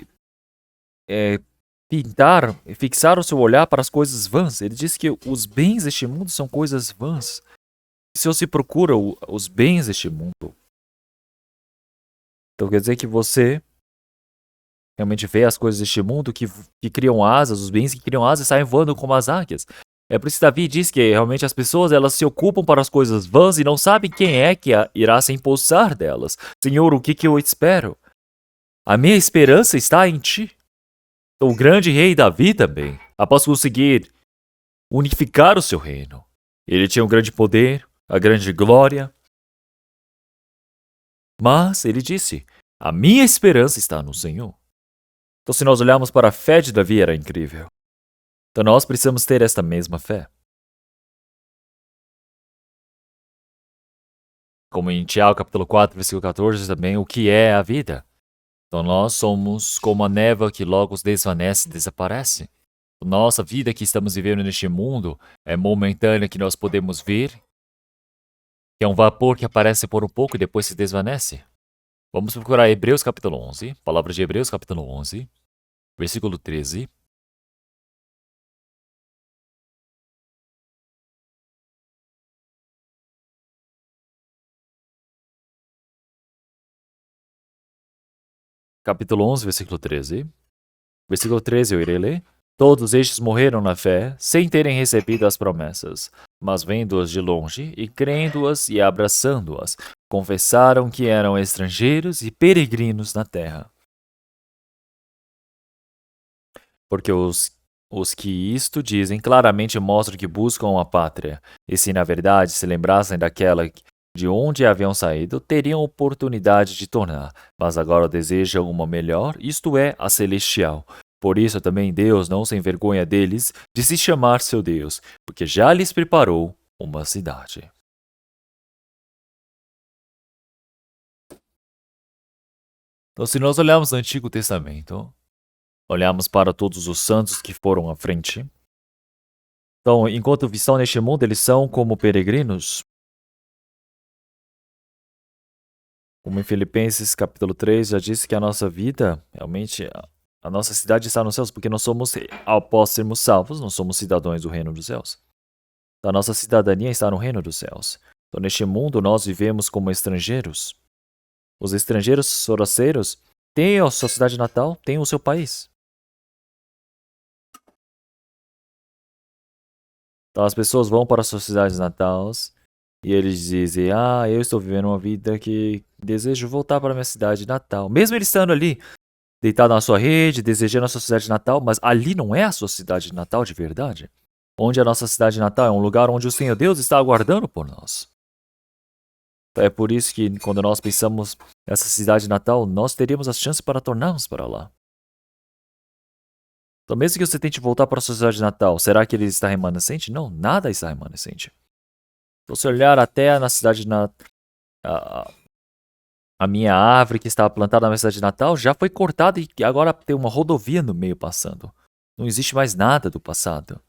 fixar o seu olhar para as coisas vãs. Ele diz que os bens deste mundo são coisas vãs. Se você procura os bens deste mundo, então quer dizer que você realmente vê as coisas deste mundo que criam asas, os bens que criam asas saem voando como as águias. É por isso que Davi diz que realmente as pessoas elas se ocupam para as coisas vãs e não sabem quem é que irá se empossar delas. Senhor, o que eu espero? A minha esperança está em ti. Então, o grande rei Davi também, após conseguir unificar o seu reino, ele tinha um grande poder, a grande glória. Mas ele disse, a minha esperança está no Senhor. Então se nós olharmos para a fé de Davi, era incrível. Então nós precisamos ter esta mesma fé. Como em Tiago capítulo 4, versículo 14 também, o que é a vida? Então nós somos como a névoa que logo desvanece e desaparece. Nossa vida que estamos vivendo neste mundo é momentânea que nós podemos ver, que é um vapor que aparece por um pouco e depois se desvanece. Vamos procurar Hebreus capítulo 11, palavras de Hebreus capítulo 11, versículo 13. Capítulo 11, versículo 13. Versículo 13 eu irei ler. Todos estes morreram na fé, sem terem recebido as promessas, mas vendo-as de longe e crendo-as e abraçando-as, confessaram que eram estrangeiros e peregrinos na terra. Porque os que isto dizem claramente mostram que buscam uma pátria, e se na verdade se lembrassem daquela de onde haviam saído, teriam oportunidade de tornar, mas agora desejam uma melhor, isto é, a celestial. Por isso também Deus não se envergonha deles de se chamar seu Deus, porque já lhes preparou uma cidade. Então, se nós olharmos no Antigo Testamento, olharmos para todos os santos que foram à frente, então, enquanto estão neste mundo, eles são como peregrinos. Como em Filipenses capítulo 3 já disse que a nossa vida, realmente, a nossa cidade está nos céus, porque nós somos, após sermos salvos, nós somos cidadãos do reino dos céus. Então, a nossa cidadania está no reino dos céus. Então, neste mundo, nós vivemos como estrangeiros. Os estrangeiros soroceiros têm a sua cidade natal, têm o seu país. Então, as pessoas vão para as suas cidades natais e eles dizem: Ah, eu estou vivendo uma vida que desejo voltar para a minha cidade natal. Mesmo ele estando ali, deitado na sua rede, desejando a sua cidade natal, mas ali não é a sua cidade natal de verdade. Onde a nossa cidade natal é um lugar onde o Senhor Deus está aguardando por nós. Então é por isso que quando nós pensamos nessa cidade natal, nós teríamos as chances para tornarmos para lá. Então mesmo que você tente voltar para a sua cidade natal, será que ele está remanescente? Não, nada está remanescente. Então se olhar até na cidade a minha árvore que estava plantada na minha cidade natal já foi cortada e agora tem uma rodovia no meio passando. Não existe mais nada do passado.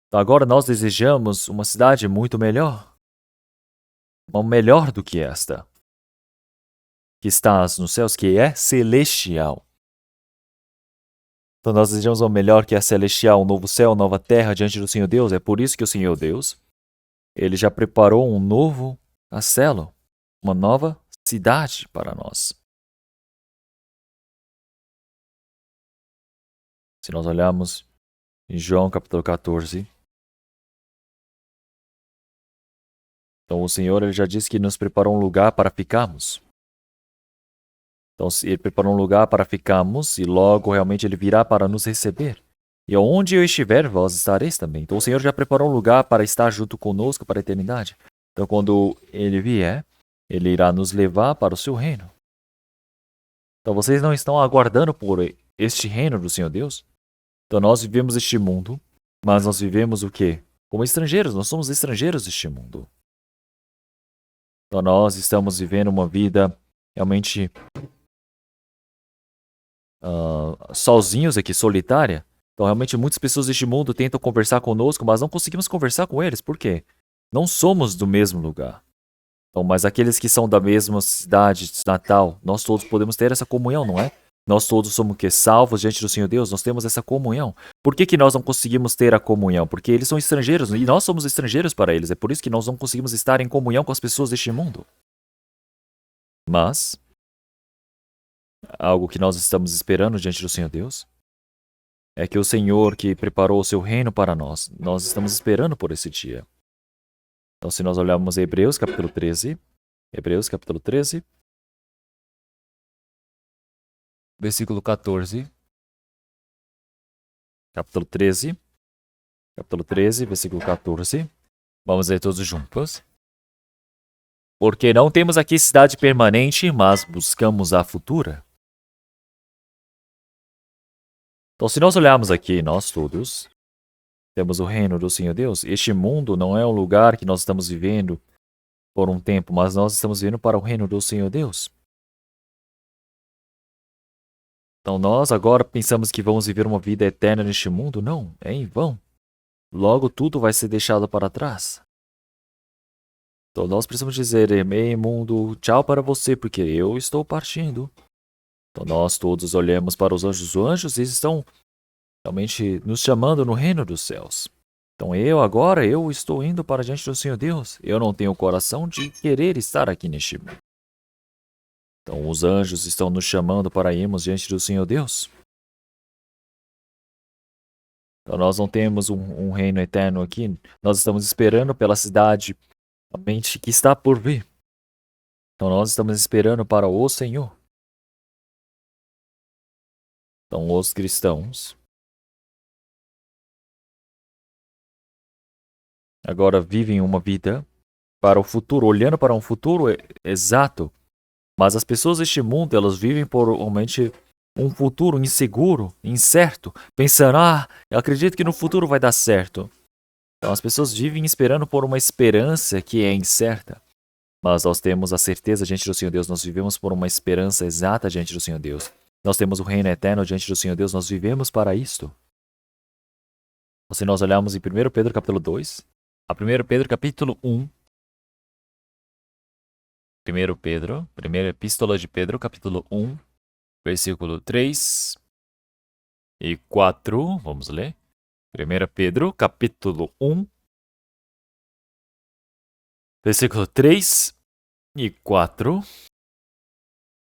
Então agora nós desejamos uma cidade muito melhor. Uma melhor do que esta. Que está nos céus, que é celestial. Então nós desejamos o melhor que é celestial, um novo céu, nova terra diante do Senhor Deus. É por isso que o Senhor Deus, ele já preparou um novo castelo, uma nova cidade para nós. Se nós olharmos em João capítulo 14, então o Senhor ele já disse que nos preparou um lugar para ficarmos. Então ele preparou um lugar para ficarmos e logo realmente ele virá para nos receber. E onde eu estiver, vós estareis também. Então o Senhor já preparou um lugar para estar junto conosco para a eternidade. Então quando ele vier, ele irá nos levar para o seu reino. Então vocês não estão aguardando por este reino do Senhor Deus? Então nós vivemos este mundo, mas nós vivemos o quê? Como estrangeiros, nós somos estrangeiros deste mundo. Então nós estamos vivendo uma vida realmente sozinhos aqui, solitária. Então realmente muitas pessoas deste mundo tentam conversar conosco, mas não conseguimos conversar com eles. Por quê? Não somos do mesmo lugar. Então, mas aqueles que são da mesma cidade natal, nós todos podemos ter essa comunhão, não é? Nós todos somos que salvos diante do Senhor Deus, nós temos essa comunhão. Por que nós não conseguimos ter a comunhão? Porque eles são estrangeiros e nós somos estrangeiros para eles. É por isso que nós não conseguimos estar em comunhão com as pessoas deste mundo. Mas algo que nós estamos esperando diante do Senhor Deus é que o Senhor que preparou o seu reino para nós estamos esperando por esse dia. Então, se nós olharmos Hebreus capítulo 13, versículo 14, capítulo 13, versículo 14, vamos ler todos juntos. Porque não temos aqui cidade permanente, mas buscamos a futura. Então, se nós olharmos aqui, nós todos temos o reino do Senhor Deus. Este mundo não é um lugar que nós estamos vivendo por um tempo, mas nós estamos vivendo para o reino do Senhor Deus. Então nós agora pensamos que vamos viver uma vida eterna neste mundo? Não, é em vão. Logo tudo vai ser deixado para trás. Então nós precisamos dizer, ei mundo, tchau para você, porque eu estou partindo. Então nós todos olhamos para os anjos. Os anjos eles estão realmente nos chamando no reino dos céus. Então eu estou indo para diante do Senhor Deus. Eu não tenho o coração de querer estar aqui neste mundo. Então os anjos estão nos chamando para irmos diante do Senhor Deus. Então nós não temos um reino eterno aqui. Nós estamos esperando pela cidade realmente que está por vir. Então nós estamos esperando para o Senhor. Então os cristãos agora vivem uma vida para o futuro, olhando para um futuro exato. Mas as pessoas deste mundo, elas vivem por realmente um futuro inseguro, incerto, pensando, eu acredito que no futuro vai dar certo. Então as pessoas vivem esperando por uma esperança que é incerta. Mas nós temos a certeza diante do Senhor Deus, nós vivemos por uma esperança exata diante do Senhor Deus. Nós temos o reino eterno diante do Senhor Deus, nós vivemos para isto. Se nós olharmos em 1 Pedro capítulo 2, a 1 Pedro capítulo 1, 1 Pedro, primeira epístola de Pedro, capítulo 1, versículo 3 e 4. Vamos ler. 1 Pedro, capítulo 1, versículo 3 e 4.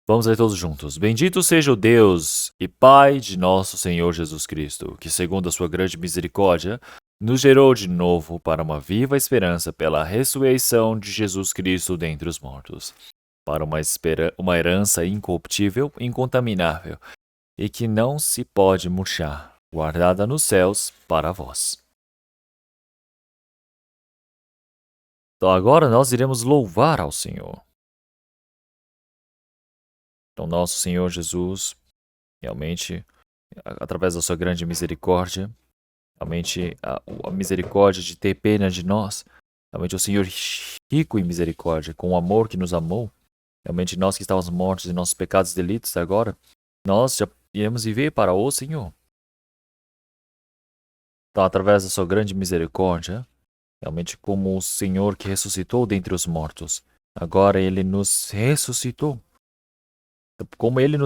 Vamos ler todos juntos. Bendito seja o Deus e Pai de nosso Senhor Jesus Cristo, que, segundo a sua grande misericórdia, nos gerou de novo para uma viva esperança pela ressurreição de Jesus Cristo dentre os mortos, para uma herança incorruptível, incontaminável e que não se pode murchar, guardada nos céus para vós. Então agora nós iremos louvar ao Senhor. Então nosso Senhor Jesus, realmente, através da sua grande misericórdia, realmente a misericórdia de ter pena de nós, realmente o Senhor rico em misericórdia, com o amor que nos amou, realmente nós que estávamos mortos em nossos pecados e delitos agora, nós já iremos viver para o Senhor. Então, através da sua grande misericórdia, realmente como o Senhor que ressuscitou dentre os mortos, agora Ele nos ressuscitou. Como Ele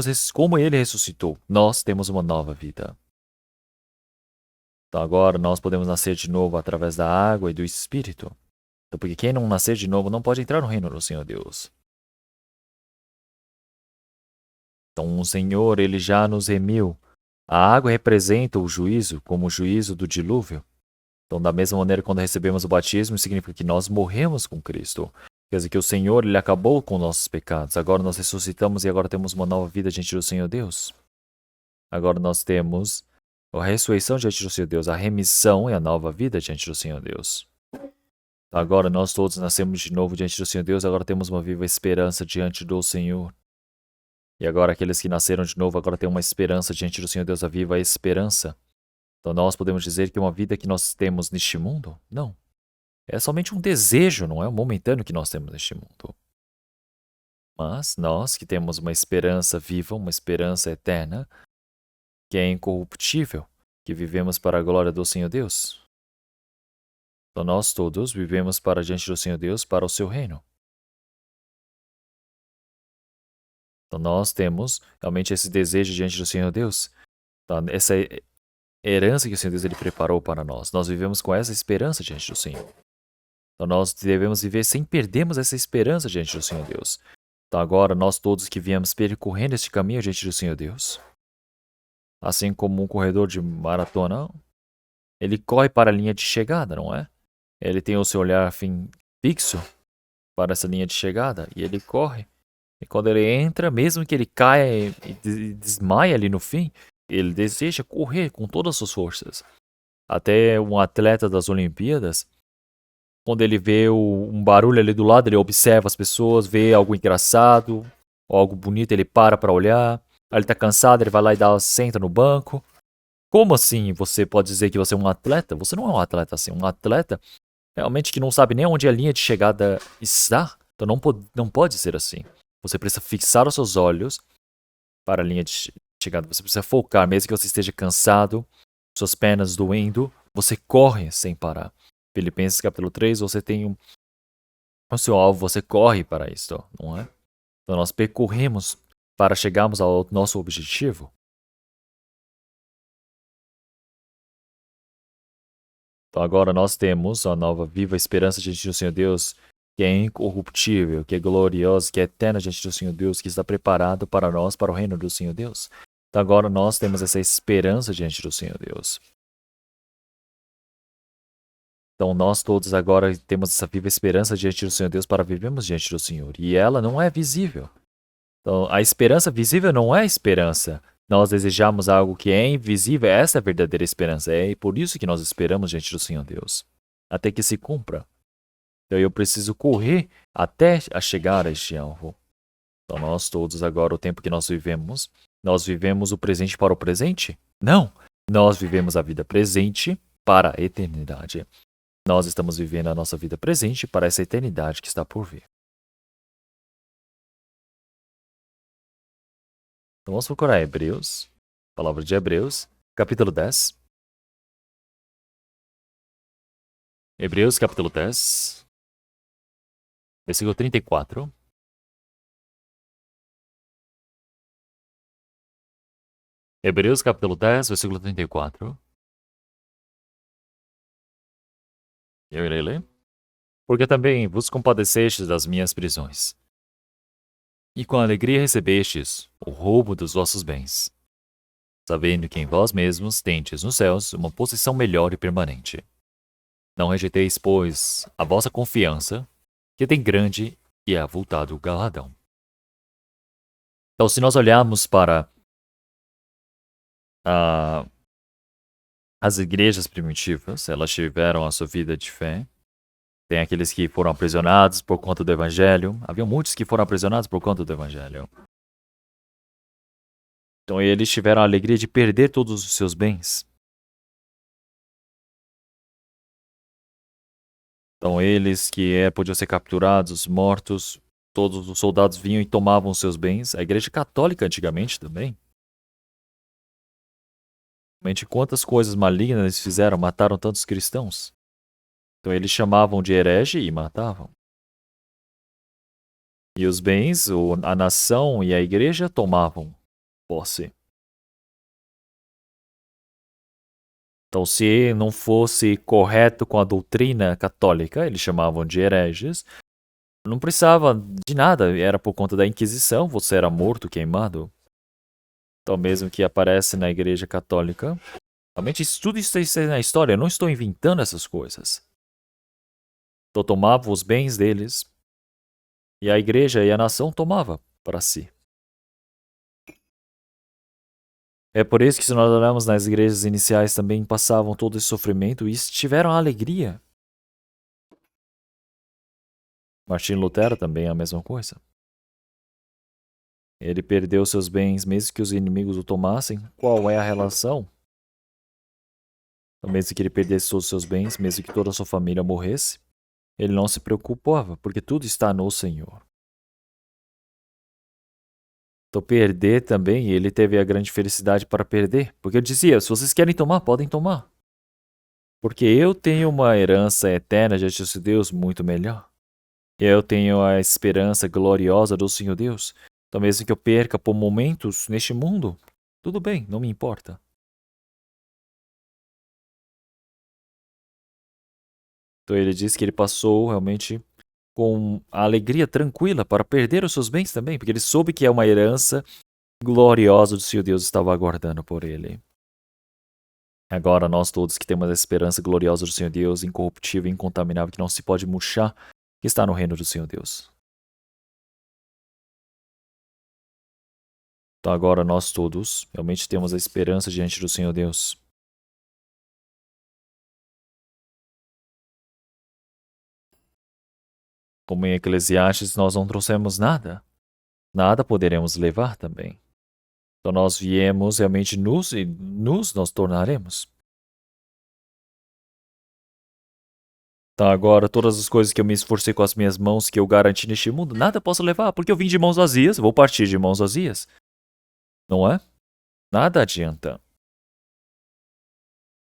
ressuscitou, nós temos uma nova vida. Então agora nós podemos nascer de novo através da água e do Espírito. Então, porque quem não nascer de novo não pode entrar no reino do Senhor Deus. Então o Senhor, Ele já nos remiu. A água representa o juízo, como o juízo do dilúvio. Então, da mesma maneira, quando recebemos o batismo, significa que nós morremos com Cristo. Quer dizer que o Senhor, Ele acabou com nossos pecados. Agora nós ressuscitamos e agora temos uma nova vida diante do Senhor Deus. Agora nós temos a ressurreição diante do Senhor Deus, a remissão e a nova vida diante do Senhor Deus. Agora nós todos nascemos de novo diante do Senhor Deus, agora temos uma viva esperança diante do Senhor. E agora aqueles que nasceram de novo agora têm uma esperança diante do Senhor Deus, a viva esperança. Então nós podemos dizer que uma vida que nós temos neste mundo? Não. É somente um desejo, não é um momentâneo que nós temos neste mundo. Mas nós que temos uma esperança viva, uma esperança eterna, que é incorruptível, que vivemos para a glória do Senhor Deus. Então nós todos vivemos para diante do Senhor Deus, para o seu reino. Então nós temos realmente esse desejo diante do Senhor Deus. Então, essa herança que o Senhor Deus ele preparou para nós. Nós vivemos com essa esperança diante do Senhor. Então nós devemos viver sem perdermos essa esperança diante do Senhor Deus. Então agora nós todos que viemos percorrendo este caminho diante do Senhor Deus, assim como um corredor de maratona, ele corre para a linha de chegada, não é? Ele tem o seu olhar fixo para essa linha de chegada e ele corre. E quando ele entra, mesmo que ele caia e desmaie ali no fim, ele deseja correr com todas as suas forças. Até um atleta das Olimpíadas, quando ele vê um barulho ali do lado, ele observa as pessoas, vê algo engraçado, ou algo bonito, ele para olhar. Aí ele tá cansado, ele vai lá e senta no banco. Como assim você pode dizer que você é um atleta? Você não é um atleta assim. Um atleta realmente que não sabe nem onde a linha de chegada está. Então não pode ser assim. Você precisa fixar os seus olhos para a linha de chegada. Você precisa focar, mesmo que você esteja cansado, suas pernas doendo, você corre sem parar. Filipenses capítulo 3, você tem o seu alvo, você corre para isso, não é? Então nós percorremos para chegarmos ao nosso objetivo. Então agora nós temos a nova viva esperança diante do Senhor Deus, que é incorruptível, que é gloriosa, que é eterna diante do Senhor Deus, que está preparado para nós, para o reino do Senhor Deus. Então agora nós temos essa esperança diante do Senhor Deus. Então nós todos agora temos essa viva esperança diante do Senhor Deus para vivermos diante do Senhor. E ela não é visível. Então a esperança visível não é esperança. Nós desejamos algo que é invisível, essa é a verdadeira esperança. É por isso que nós esperamos diante do Senhor Deus. Até que se cumpra. Então eu preciso correr até a chegar a este alvo. Então nós todos agora, o tempo que nós vivemos o presente para o presente? Não! Nós vivemos a vida presente para a eternidade. Nós estamos vivendo a nossa vida presente para essa eternidade que está por vir. Então vamos procurar Hebreus, palavra de Hebreus, capítulo 10. Hebreus, capítulo 10, versículo 34. Hebreus capítulo 10, versículo 34. Eu irei ler. Porque também vos compadecestes das minhas prisões, e com alegria recebestes o roubo dos vossos bens, sabendo que em vós mesmos tendes nos céus uma posição melhor e permanente. Não rejeiteis, pois, a vossa confiança, que tem grande e avultado galardão. Então, se nós olharmos para ah, as igrejas primitivas, elas tiveram a sua vida de fé. Tem aqueles que foram aprisionados por conta do evangelho. Havia muitos que foram aprisionados por conta do evangelho. Então eles tiveram a alegria de perder todos os seus bens. Então eles que podiam ser capturados, mortos, todos os soldados vinham e tomavam os seus bens. A igreja católica antigamente também. Realmente quantas coisas malignas eles fizeram, mataram tantos cristãos. Então eles chamavam de herege e matavam. E os bens, a nação e a igreja tomavam posse. Então, se não fosse correto com a doutrina católica, eles chamavam de hereges, não precisava de nada, era por conta da Inquisição, você era morto, queimado. Então, mesmo que aparece na Igreja Católica, realmente tudo isso está na história, eu não estou inventando essas coisas. Então, tomava os bens deles, e a igreja e a nação tomava para si. É por isso que se nós olharmos nas igrejas iniciais também passavam todo esse sofrimento e tiveram a alegria. Martim Lutero também é a mesma coisa. Ele perdeu seus bens mesmo que os inimigos o tomassem. Qual é a relação? Então, mesmo que ele perdesse todos os seus bens, mesmo que toda a sua família morresse, ele não se preocupava, porque tudo está no Senhor. Então, perder também, ele teve a grande felicidade para perder. Porque eu dizia, se vocês querem tomar, podem tomar. Porque eu tenho uma herança eterna diante de Deus muito melhor. Eu tenho a esperança gloriosa do Senhor Deus. Então, mesmo que eu perca por momentos neste mundo, tudo bem, não me importa. Então, ele diz que ele passou realmente com a alegria tranquila para perder os seus bens também, porque ele soube que é uma herança gloriosa do Senhor Deus estava aguardando por ele. Agora, nós todos que temos a esperança gloriosa do Senhor Deus, incorruptível, incontaminável, que não se pode murchar, que está no reino do Senhor Deus. Então, agora nós todos realmente temos a esperança diante do Senhor Deus. Como em Eclesiastes, nós não trouxemos nada. Nada poderemos levar também. Então, nós viemos realmente nós tornaremos. Então agora, todas as coisas que eu me esforcei com as minhas mãos, que eu garanti neste mundo, nada posso levar, porque eu vim de mãos vazias, vou partir de mãos vazias. Não é? Nada adianta.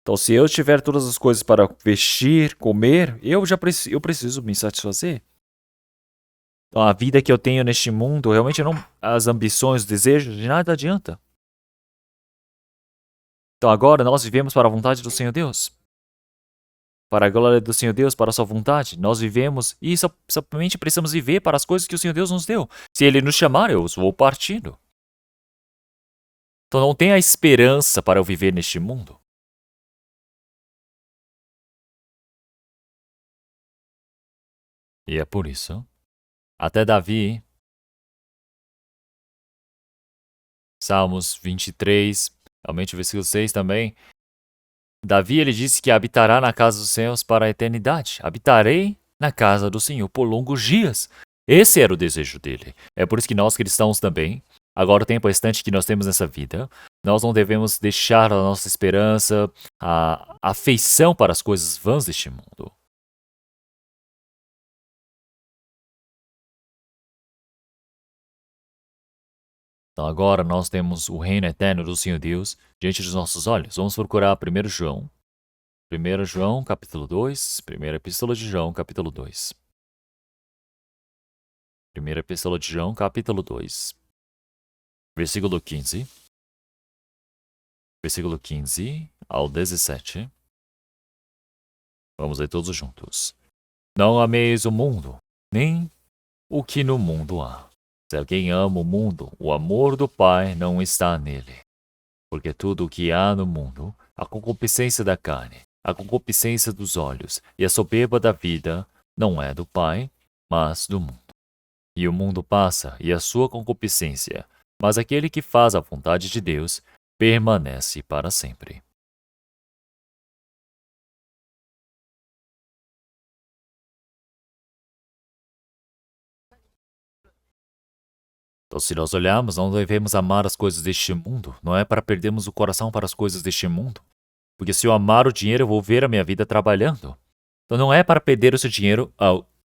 Então, se eu tiver todas as coisas para vestir, comer, eu preciso me satisfazer. Então, a vida que eu tenho neste mundo, realmente não, as ambições, os desejos, de nada adianta. Então, agora nós vivemos para a vontade do Senhor Deus. Para a glória do Senhor Deus, para a sua vontade. Nós vivemos e somente precisamos viver para as coisas que o Senhor Deus nos deu. Se Ele nos chamar, eu vou partindo. Então não tem a esperança para eu viver neste mundo. E é por isso. Até Davi, Salmos 23, realmente o versículo 6 também. Davi, ele disse que habitará na casa dos céus para a eternidade. Habitarei na casa do Senhor por longos dias. Esse era o desejo dele. É por isso que nós cristãos também, agora o tempo restante que nós temos nessa vida, nós não devemos deixar a nossa esperança, a afeição para as coisas vãs deste mundo. Então agora nós temos o reino eterno do Senhor Deus diante dos nossos olhos. Vamos procurar 1 João. 1 João, capítulo 2. Primeira epístola de João, capítulo 2. Primeira epístola de João, capítulo 2. Versículo 15. versículo 15 ao 17. Vamos ler todos juntos. Não ameis o mundo, nem o que no mundo há. Se alguém ama o mundo, o amor do Pai não está nele. Porque tudo o que há no mundo, a concupiscência da carne, a concupiscência dos olhos e a soberba da vida, não é do Pai, mas do mundo. E o mundo passa, e a sua concupiscência, mas aquele que faz a vontade de Deus permanece para sempre. Então, se nós olharmos, não devemos amar as coisas deste mundo. Não é para perdermos o coração para as coisas deste mundo. Porque se eu amar o dinheiro, eu vou ver a minha vida trabalhando. Então, não é para perder o seu dinheiro,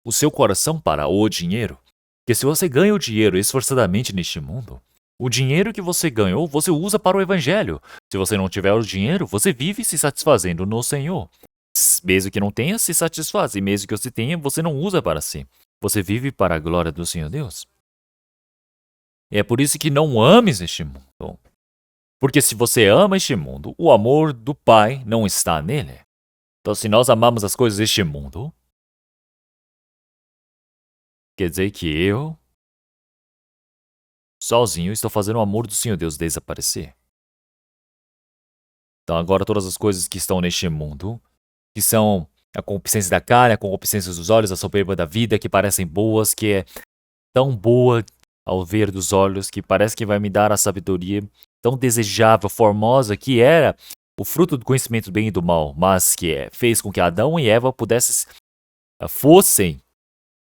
o seu coração para o dinheiro. Porque se você ganha o dinheiro esforçadamente neste mundo, o dinheiro que você ganhou, você usa para o evangelho. Se você não tiver o dinheiro, você vive se satisfazendo no Senhor. Mesmo que não tenha, se satisfaz. E mesmo que você tenha, você não usa para si. Você vive para a glória do Senhor Deus. E é por isso que não ames este mundo. Porque se você ama este mundo, o amor do Pai não está nele. Então, se nós amamos as coisas deste mundo, quer dizer que eu, sozinho, estou fazendo o amor do Senhor Deus desaparecer. Então, agora todas as coisas que estão neste mundo, que são a concupiscência da carne, a concupiscência dos olhos, a soberba da vida, que parecem boas, que é tão boa ao ver dos olhos, que parece que vai me dar a sabedoria tão desejável, formosa, que era o fruto do conhecimento do bem e do mal, mas que fez com que Adão e Eva fossem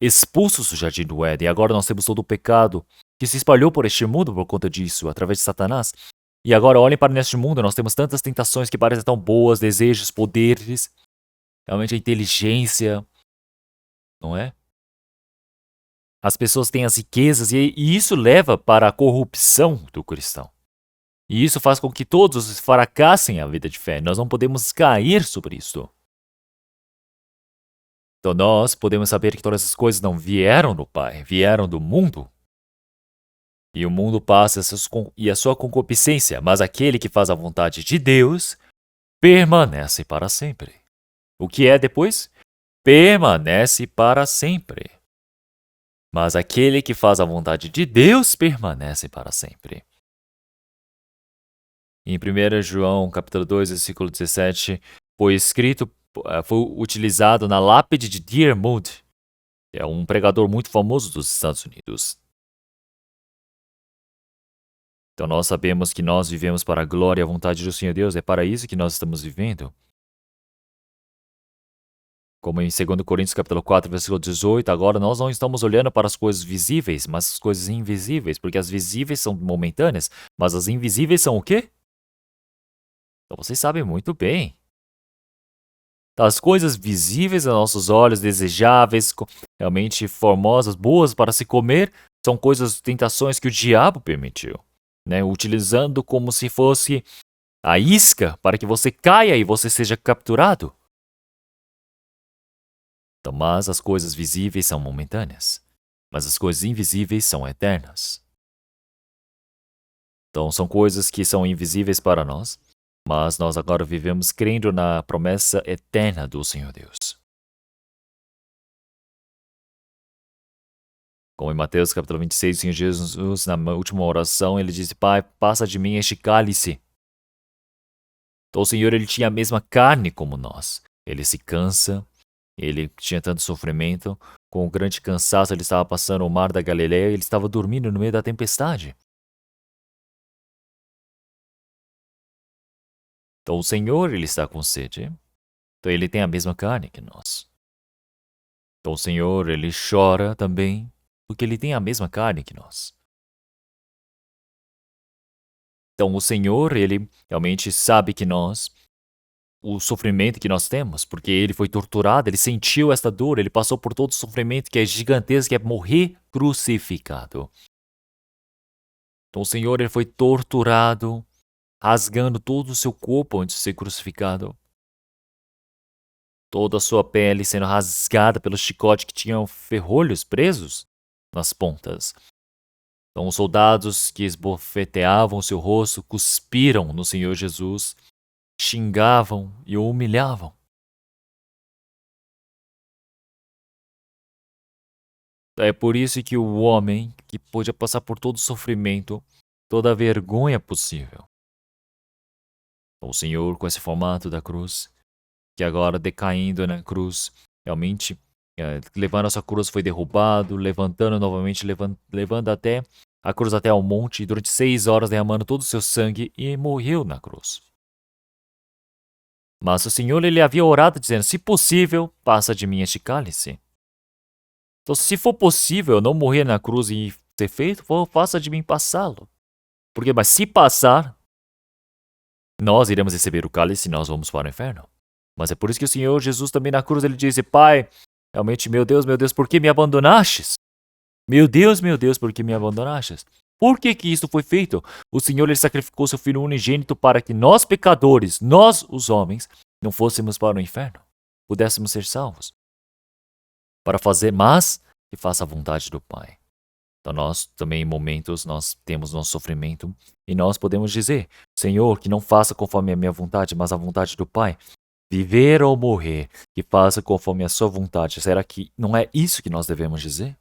expulsos do jardim do Éden. E agora nós temos todo o pecado que se espalhou por este mundo por conta disso, através de Satanás. E agora olhem para neste mundo, nós temos tantas tentações que parecem tão boas, desejos, poderes, realmente a inteligência, não é? As pessoas têm as riquezas e isso leva para a corrupção do cristão. E isso faz com que todos fracassem a vida de fé. Nós não podemos cair sobre isso. Então nós podemos saber que todas essas coisas não vieram do Pai, vieram do mundo. E o mundo passa e a sua concupiscência, mas aquele que faz a vontade de Deus permanece para sempre. O que é depois? Permanece para sempre. Mas aquele que faz a vontade de Deus permanece para sempre. Em 1 João, capítulo 2, versículo 17, foi utilizado na lápide de D.L. Moody, que é um pregador muito famoso dos Estados Unidos. Então nós sabemos que nós vivemos para a glória e a vontade do Senhor Deus, é para isso que nós estamos vivendo. Como em 2 Coríntios capítulo 4, versículo 18, agora nós não estamos olhando para as coisas visíveis, mas as coisas invisíveis, porque as visíveis são momentâneas, mas as invisíveis são o quê? Então vocês sabem muito bem. As coisas visíveis a nossos olhos, desejáveis, realmente formosas, boas para se comer, são coisas, tentações que o diabo permitiu, né? Utilizando como se fosse a isca para que você caia e você seja capturado. Então, mas as coisas visíveis são momentâneas, mas as coisas invisíveis são eternas. Então, são coisas que são invisíveis para nós, mas nós agora vivemos crendo na promessa eterna do Senhor Deus. Como em Mateus capítulo 26, o Senhor Jesus, na última oração, ele disse: Pai, passa de mim este cálice. Então, o Senhor, ele tinha a mesma carne como nós. Ele se cansa, ele tinha tanto sofrimento, com um grande cansaço, ele estava passando o mar da Galileia e ele estava dormindo no meio da tempestade. Então, o Senhor, ele está com sede. Então, ele tem a mesma carne que nós. Então, o Senhor, ele chora também, porque ele tem a mesma carne que nós. Então, o Senhor, ele realmente sabe que nós, o sofrimento que nós temos, porque ele foi torturado, ele sentiu esta dor, ele passou por todo o sofrimento que é gigantesco, que é morrer crucificado. Então, o Senhor, ele foi torturado, rasgando todo o seu corpo antes de ser crucificado. Toda a sua pele sendo rasgada pelo chicote que tinham ferrolhos presos nas pontas. Então, os soldados que esbofeteavam seu rosto cuspiram no Senhor Jesus, xingavam e o humilhavam. É por isso que o homem que podia passar por todo o sofrimento, toda a vergonha possível. O Senhor, com esse formato da cruz, que agora decaindo na cruz, realmente, levando a sua cruz, foi derrubado, levantando novamente, levando até a cruz até ao monte, e durante 6 horas derramando todo o seu sangue, e morreu na cruz. Mas o Senhor, ele havia orado, dizendo: se possível, passa de mim este cálice. Então, se for possível eu não morrer na cruz e ser feito, faça de mim passá-lo. Porque, mas se passar, nós iremos receber o cálice e nós vamos para o inferno. Mas é por isso que o Senhor Jesus também na cruz, ele disse: Pai, realmente, meu Deus, por que me abandonastes? Meu Deus, por que me abandonastes? Por que isso foi feito? O Senhor, ele sacrificou seu Filho unigênito para que nós pecadores, nós os homens, não fôssemos para o inferno, pudéssemos ser salvos. Para fazer mais que faça a vontade do Pai. Então nós também em momentos nós temos nosso sofrimento e nós podemos dizer: Senhor, que não faça conforme a minha vontade, mas a vontade do Pai. Viver ou morrer, que faça conforme a sua vontade. Será que não é isso que nós devemos dizer?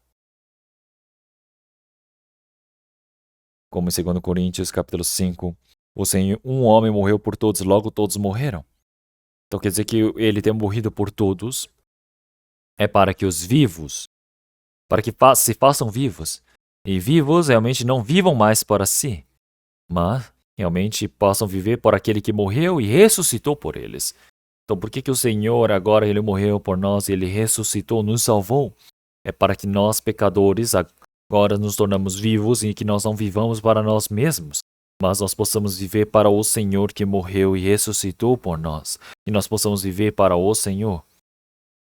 Como em 2 Coríntios capítulo 5, um homem morreu por todos, logo todos morreram. Então quer dizer que ele ter morrido por todos é para que os vivos, para que se façam vivos, e vivos realmente não vivam mais para si, mas realmente possam viver por aquele que morreu e ressuscitou por eles. Então por que o Senhor agora ele morreu por nós e ele ressuscitou, nos salvou? É para que nós pecadores agora nos tornamos vivos e que nós não vivamos para nós mesmos, mas nós possamos viver para o Senhor que morreu e ressuscitou por nós, e nós possamos viver para o Senhor.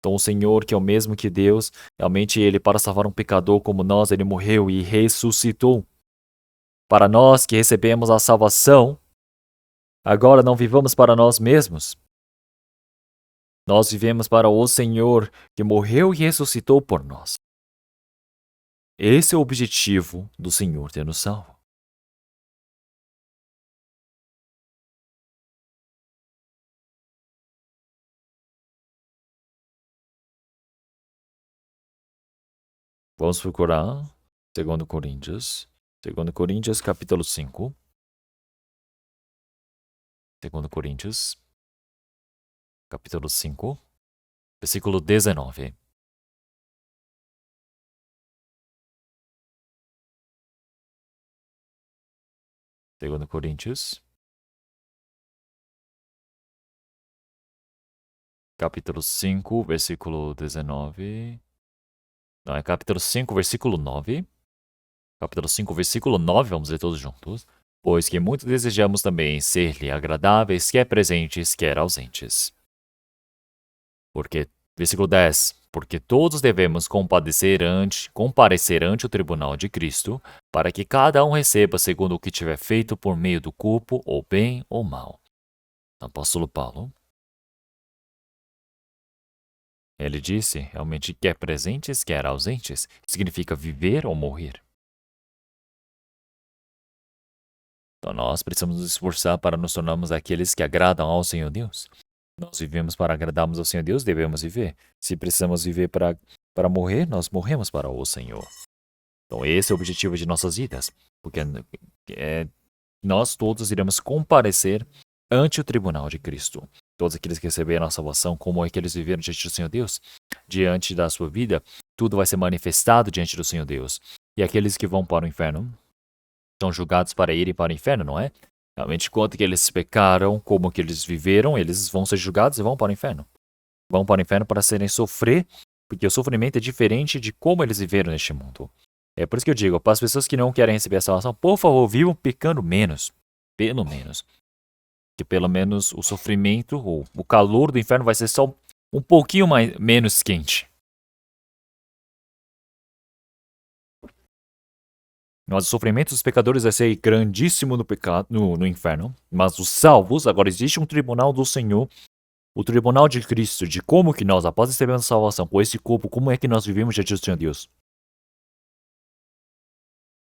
Então o Senhor, que é o mesmo que Deus, realmente ele, para salvar um pecador como nós, ele morreu e ressuscitou. Para nós que recebemos a salvação, agora não vivamos para nós mesmos. Nós vivemos para o Senhor que morreu e ressuscitou por nós. Esse é o objetivo do Senhor ter nos salvo. Vamos procurar 2 Coríntios. 2 Coríntios capítulo 5. 2 Coríntios capítulo 5, versículo 19. Segundo Coríntios, capítulo 5, versículo 19. Não, é capítulo 5, versículo 9. Capítulo 5, versículo 9, vamos ler todos juntos. Pois que muito desejamos também ser-lhe agradáveis, quer presentes, quer ausentes. Porque, versículo 10, porque todos devemos comparecer ante o tribunal de Cristo, para que cada um receba segundo o que tiver feito por meio do corpo, ou bem ou mal. Apóstolo Paulo, ele disse, realmente, quer presentes, quer ausentes, significa viver ou morrer. Então nós precisamos nos esforçar para nos tornarmos aqueles que agradam ao Senhor Deus. Nós vivemos para agradarmos ao Senhor Deus, devemos viver. Se precisamos viver para morrer, nós morremos para o Senhor. Então esse é o objetivo de nossas vidas, porque nós todos iremos comparecer ante o tribunal de Cristo. Todos aqueles que receberam a salvação, como é que eles viveram diante do Senhor Deus, diante da sua vida, tudo vai ser manifestado diante do Senhor Deus. E aqueles que vão para o inferno são julgados para irem para o inferno, não é? Realmente, quanto que eles pecaram, como que eles viveram, eles vão ser julgados e vão para o inferno. Vão para o inferno para serem sofrer, porque o sofrimento é diferente de como eles viveram neste mundo. É por isso que eu digo, para as pessoas que não querem receber a salvação, por favor, vivam pecando menos. Pelo menos. Que pelo menos o sofrimento, ou o calor do inferno vai ser só um pouquinho menos quente. Mas o sofrimento dos pecadores vai ser grandíssimo no inferno. Mas os salvos, agora existe um tribunal do Senhor, o tribunal de Cristo, de como que nós, após recebermos a salvação, com esse corpo, como é que nós vivemos diante do Senhor Deus.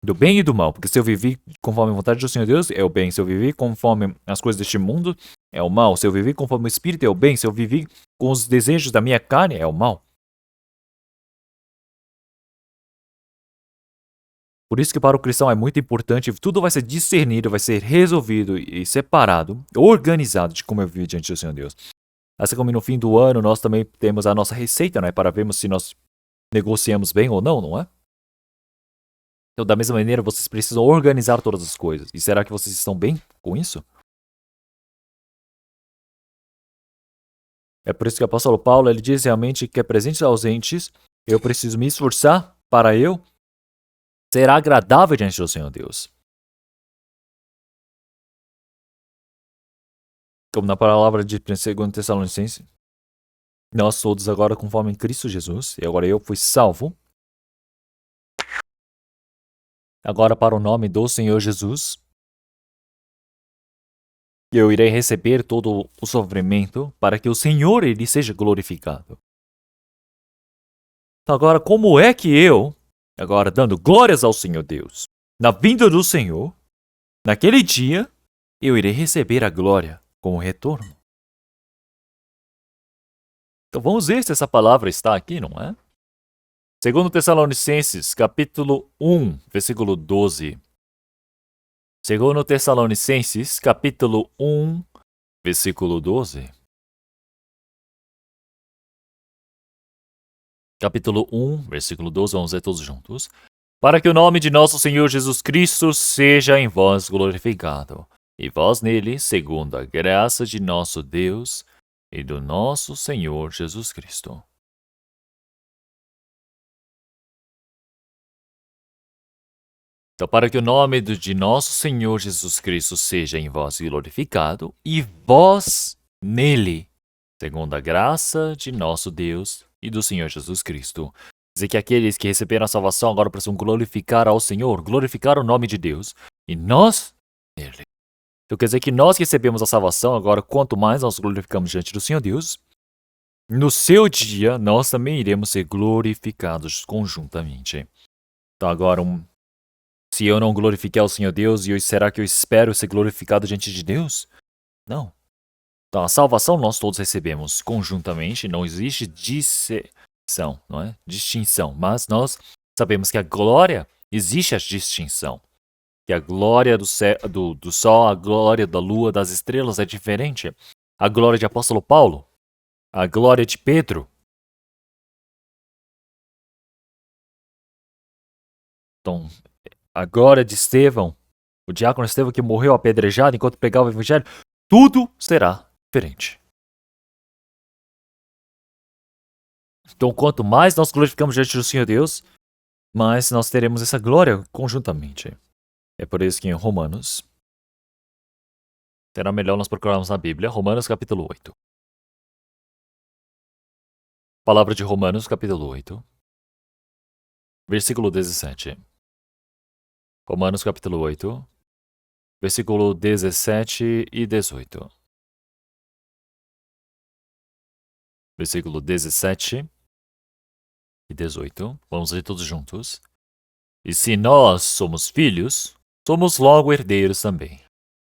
Do bem e do mal. Porque se eu viver conforme a vontade do Senhor Deus, é o bem. Se eu viver conforme as coisas deste mundo, é o mal. Se eu viver conforme o Espírito, é o bem. Se eu viver com os desejos da minha carne, é o mal. Por isso que para o cristão é muito importante, tudo vai ser discernido, vai ser resolvido e separado, organizado de como eu vivo diante do Senhor Deus. Assim como no fim do ano nós também temos a nossa receita, né, para vermos se nós negociamos bem ou não é? Então, da mesma maneira, vocês precisam organizar todas as coisas. E será que vocês estão bem com isso? É por isso que o apóstolo Paulo ele diz realmente que é presentes e ausentes, eu preciso me esforçar para eu ser agradável diante do Senhor Deus. Como na palavra de 2 Tessalonicenses, nós todos agora conforme em Cristo Jesus, e agora eu fui salvo. Agora para o nome do Senhor Jesus, eu irei receber todo o sofrimento para que o Senhor ele seja glorificado. Então agora como é que eu, agora dando glórias ao Senhor Deus, na vinda do Senhor, naquele dia, eu irei receber a glória com o retorno? Então vamos ver se essa palavra está aqui, não é? Segundo Tessalonicenses, capítulo 1, versículo 12. Segundo Tessalonicenses, capítulo 1, versículo 12. Capítulo 1, versículo 12, vamos ler todos juntos. Para que o nome de nosso Senhor Jesus Cristo seja em vós glorificado, e vós nele, segundo a graça de nosso Deus e do nosso Senhor Jesus Cristo. Então, para que o nome de nosso Senhor Jesus Cristo seja em vós glorificado, e vós nele, segundo a graça de nosso Deus e do Senhor Jesus Cristo. Dizer que aqueles que receberam a salvação agora precisam glorificar ao Senhor, glorificar o nome de Deus, e nós nele. Então quer dizer que nós que recebemos a salvação, agora quanto mais nós glorificamos diante do Senhor Deus, no seu dia nós também iremos ser glorificados conjuntamente. Então agora, se eu não glorificar o Senhor Deus, será que eu espero ser glorificado diante de Deus? Não. Então a salvação nós todos recebemos conjuntamente, não existe distinção, não é? Distinção, mas nós sabemos que a glória existe a distinção. Que a glória do sol, a glória da lua, das estrelas é diferente. A glória de apóstolo Paulo, a glória de Pedro. Então, a glória de Estevão, o diácono Estevão que morreu apedrejado enquanto pregava o evangelho, tudo será diferente. Então, quanto mais nós glorificamos diante do Senhor Deus, mais nós teremos essa glória conjuntamente. É por isso que em Romanos, será melhor nós procurarmos na Bíblia, Romanos capítulo 8. Palavra de Romanos capítulo 8, versículo 17. Romanos capítulo 8, versículo 17 e 18. Versículo 17 e 18. Vamos ler todos juntos. E se nós somos filhos, somos logo herdeiros também,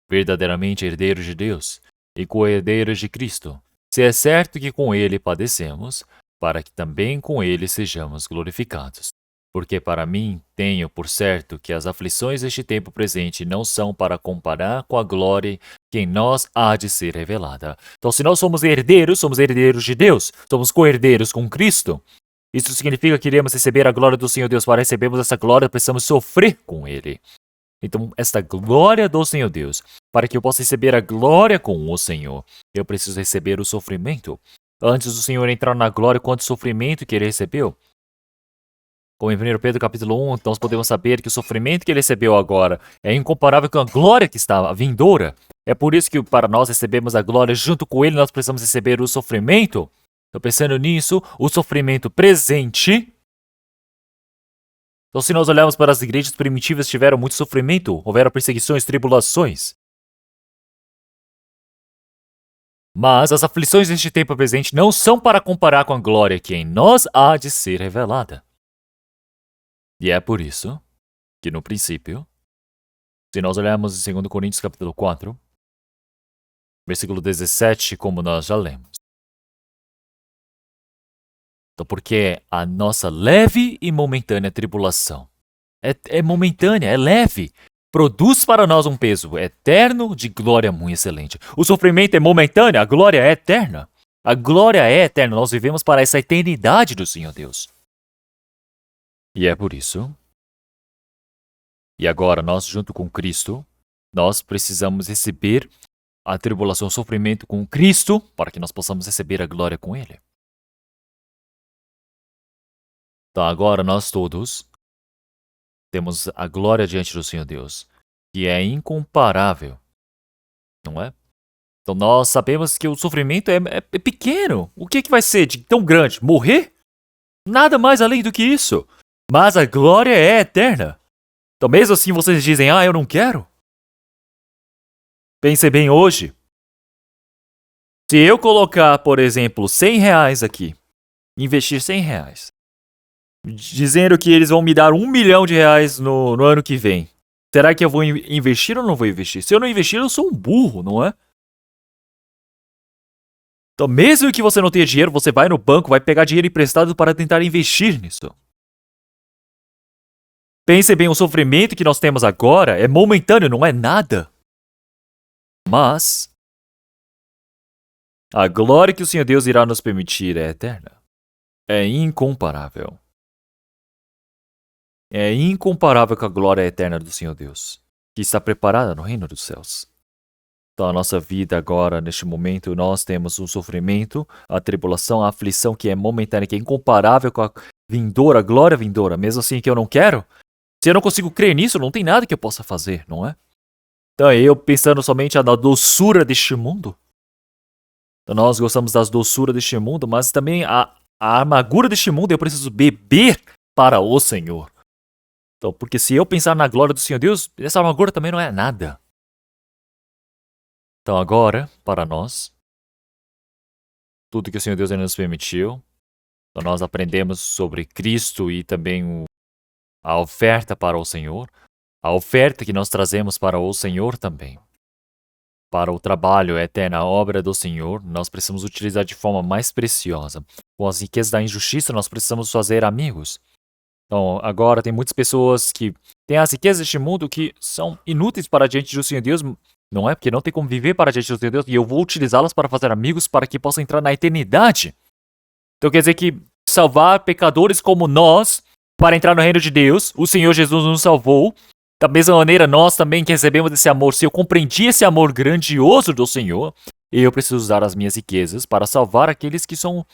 verdadeiramente herdeiros de Deus e co-herdeiros de Cristo, se é certo que com ele padecemos, para que também com ele sejamos glorificados. Porque para mim tenho por certo que as aflições deste tempo presente não são para comparar com a glória que em nós há de ser revelada. Então, se nós somos herdeiros de Deus, somos co-herdeiros com Cristo. Isso significa que iremos receber a glória do Senhor Deus. Para recebermos essa glória, precisamos sofrer com Ele. Então, esta glória do Senhor Deus, para que eu possa receber a glória com o Senhor, eu preciso receber o sofrimento. Antes do Senhor entrar na glória, quanto sofrimento que Ele recebeu? Como em 1 Pedro capítulo 1, nós podemos saber que o sofrimento que Ele recebeu agora é incomparável com a glória que está vindoura. É por isso que para nós recebemos a glória junto com Ele, nós precisamos receber o sofrimento. Então, pensando nisso, o sofrimento presente. Então, se nós olharmos para as igrejas primitivas, tiveram muito sofrimento, houveram perseguições, tribulações. Mas as aflições deste tempo presente não são para comparar com a glória que em nós há de ser revelada. E é por isso que no princípio, se nós olharmos em 2 Coríntios capítulo 4, versículo 17, como nós já lemos. Então, porque a nossa leve e momentânea tribulação é momentânea, é leve, produz para nós um peso eterno de glória muito excelente. O sofrimento é momentâneo, a glória é eterna. A glória é eterna, nós vivemos para essa eternidade do Senhor Deus. E é por isso. E agora, nós, junto com Cristo, nós precisamos receber a tribulação, o sofrimento com Cristo, para que nós possamos receber a glória com Ele. Então, agora, nós todos temos a glória diante do Senhor Deus, que é incomparável, não é? Então, nós sabemos que o sofrimento é pequeno. O que vai ser de tão grande? Morrer? Nada mais além do que isso. Mas a glória é eterna. Então, mesmo assim, vocês dizem, eu não quero. Pense bem hoje. Se eu colocar, por exemplo, R$100 aqui, investir R$100, dizendo que eles vão me dar R$1 milhão no ano que vem, será que eu vou investir ou não vou investir? Se eu não investir, eu sou um burro, não é? Então, mesmo que você não tenha dinheiro, você vai no banco, vai pegar dinheiro emprestado para tentar investir nisso. Pense bem, o sofrimento que nós temos agora é momentâneo, não é nada. Mas a glória que o Senhor Deus irá nos permitir é eterna. É incomparável. É incomparável com a glória eterna do Senhor Deus, que está preparada no reino dos céus. Então, a nossa vida agora, neste momento, nós temos o sofrimento, a tribulação, a aflição que é momentânea, que é incomparável com a vindoura, a glória vindoura. Mesmo assim que eu não quero, se eu não consigo crer nisso, não tem nada que eu possa fazer, não é? Então, eu pensando somente na doçura deste mundo. Então, nós gostamos das doçuras deste mundo, mas também a amargura deste mundo eu preciso beber para o Senhor. Então, porque se eu pensar na glória do Senhor Deus, essa amargura também não é nada. Então, agora, para nós, tudo que o Senhor Deus nos permitiu, então nós aprendemos sobre Cristo e também a oferta para o Senhor, a oferta que nós trazemos para o Senhor também. Para o trabalho eterno, a obra do Senhor, nós precisamos utilizar de forma mais preciosa. Com as riquezas da injustiça, nós precisamos fazer amigos. Então, agora tem muitas pessoas que têm as riquezas deste mundo que são inúteis para diante do Senhor Deus, não é? Porque não tem como viver para diante do Senhor Deus, e eu vou utilizá-las para fazer amigos para que possam entrar na eternidade. Então quer dizer que salvar pecadores como nós para entrar no reino de Deus, o Senhor Jesus nos salvou. Da mesma maneira, nós também que recebemos esse amor, se eu compreendi esse amor grandioso do Senhor, eu preciso usar as minhas riquezas para salvar aqueles que estão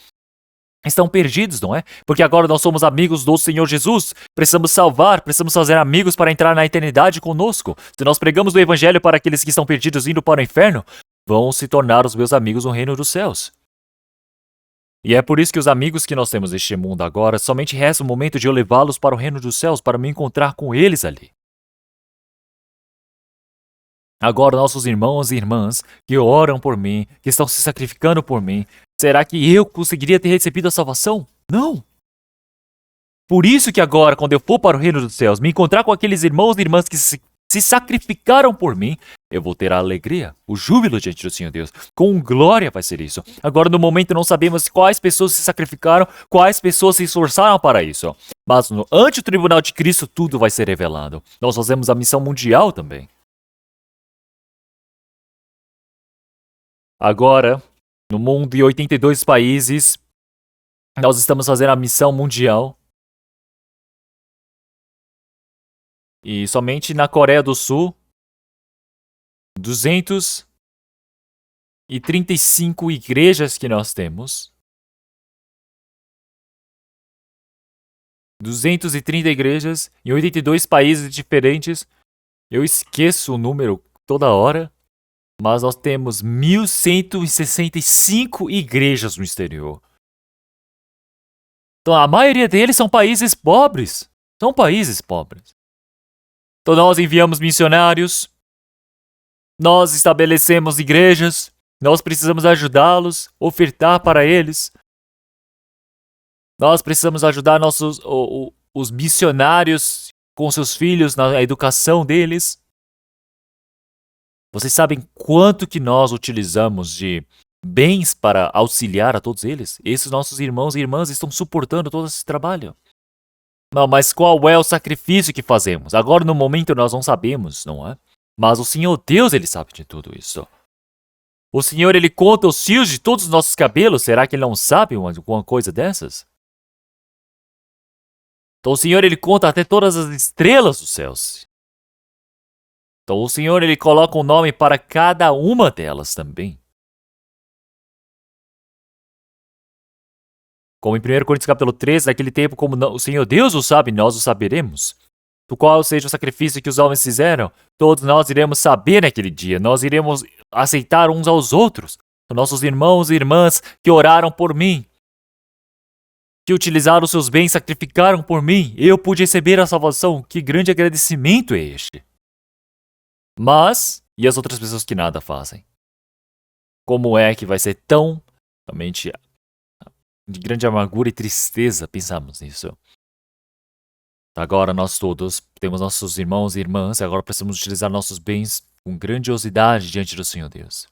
perdidos, não é? Porque agora nós somos amigos do Senhor Jesus, precisamos salvar, precisamos fazer amigos para entrar na eternidade conosco. Se nós pregamos o Evangelho para aqueles que estão perdidos indo para o inferno, vão se tornar os meus amigos no reino dos céus. E é por isso que os amigos que nós temos neste mundo agora, somente resta o momento de eu levá-los para o reino dos céus, para me encontrar com eles ali. Agora, nossos irmãos e irmãs que oram por mim, que estão se sacrificando por mim, será que eu conseguiria ter recebido a salvação? Não! Por isso que agora, quando eu for para o reino dos céus, me encontrar com aqueles irmãos e irmãs que se sacrificaram por mim, eu vou ter a alegria, o júbilo diante do Senhor Deus. Com glória vai ser isso. Agora, no momento, não sabemos quais pessoas se sacrificaram, quais pessoas se esforçaram para isso. Mas ante o tribunal de Cristo, tudo vai ser revelado. Nós fazemos a missão mundial também. Agora, no mundo de 82 países, nós estamos fazendo a missão mundial. E somente na Coreia do Sul, 235 igrejas que nós temos. 230 igrejas em 82 países diferentes. Eu esqueço o número toda hora. Mas nós temos 1.165 igrejas no exterior. Então a maioria deles são países pobres. São países pobres. Então nós enviamos missionários. Nós estabelecemos igrejas. Nós precisamos ajudá-los, ofertar para eles. Nós precisamos ajudar os missionários com seus filhos, na educação deles. Vocês sabem quanto que nós utilizamos de bens para auxiliar a todos eles? Esses nossos irmãos e irmãs estão suportando todo esse trabalho. Não, mas qual é o sacrifício que fazemos? Agora, no momento, nós não sabemos, não é? Mas o Senhor Deus, Ele sabe de tudo isso. O Senhor, Ele conta os fios de todos os nossos cabelos. Será que Ele não sabe alguma coisa dessas? Então, o Senhor, Ele conta até todas as estrelas dos céus. Então, o Senhor, Ele coloca um nome para cada uma delas também. Como em 1 Coríntios capítulo 13, naquele tempo, como o Senhor Deus o sabe, nós o saberemos. Do qual seja o sacrifício que os homens fizeram, todos nós iremos saber naquele dia. Nós iremos aceitar uns aos outros. Nossos irmãos e irmãs que oraram por mim, que utilizaram seus bens, sacrificaram por mim. Eu pude receber a salvação. Que grande agradecimento é este? Mas, e as outras pessoas que nada fazem? Como é que vai ser tão, realmente, de grande amargura e tristeza pensarmos nisso? Agora nós todos temos nossos irmãos e irmãs e agora precisamos utilizar nossos bens com grandiosidade diante do Senhor Deus.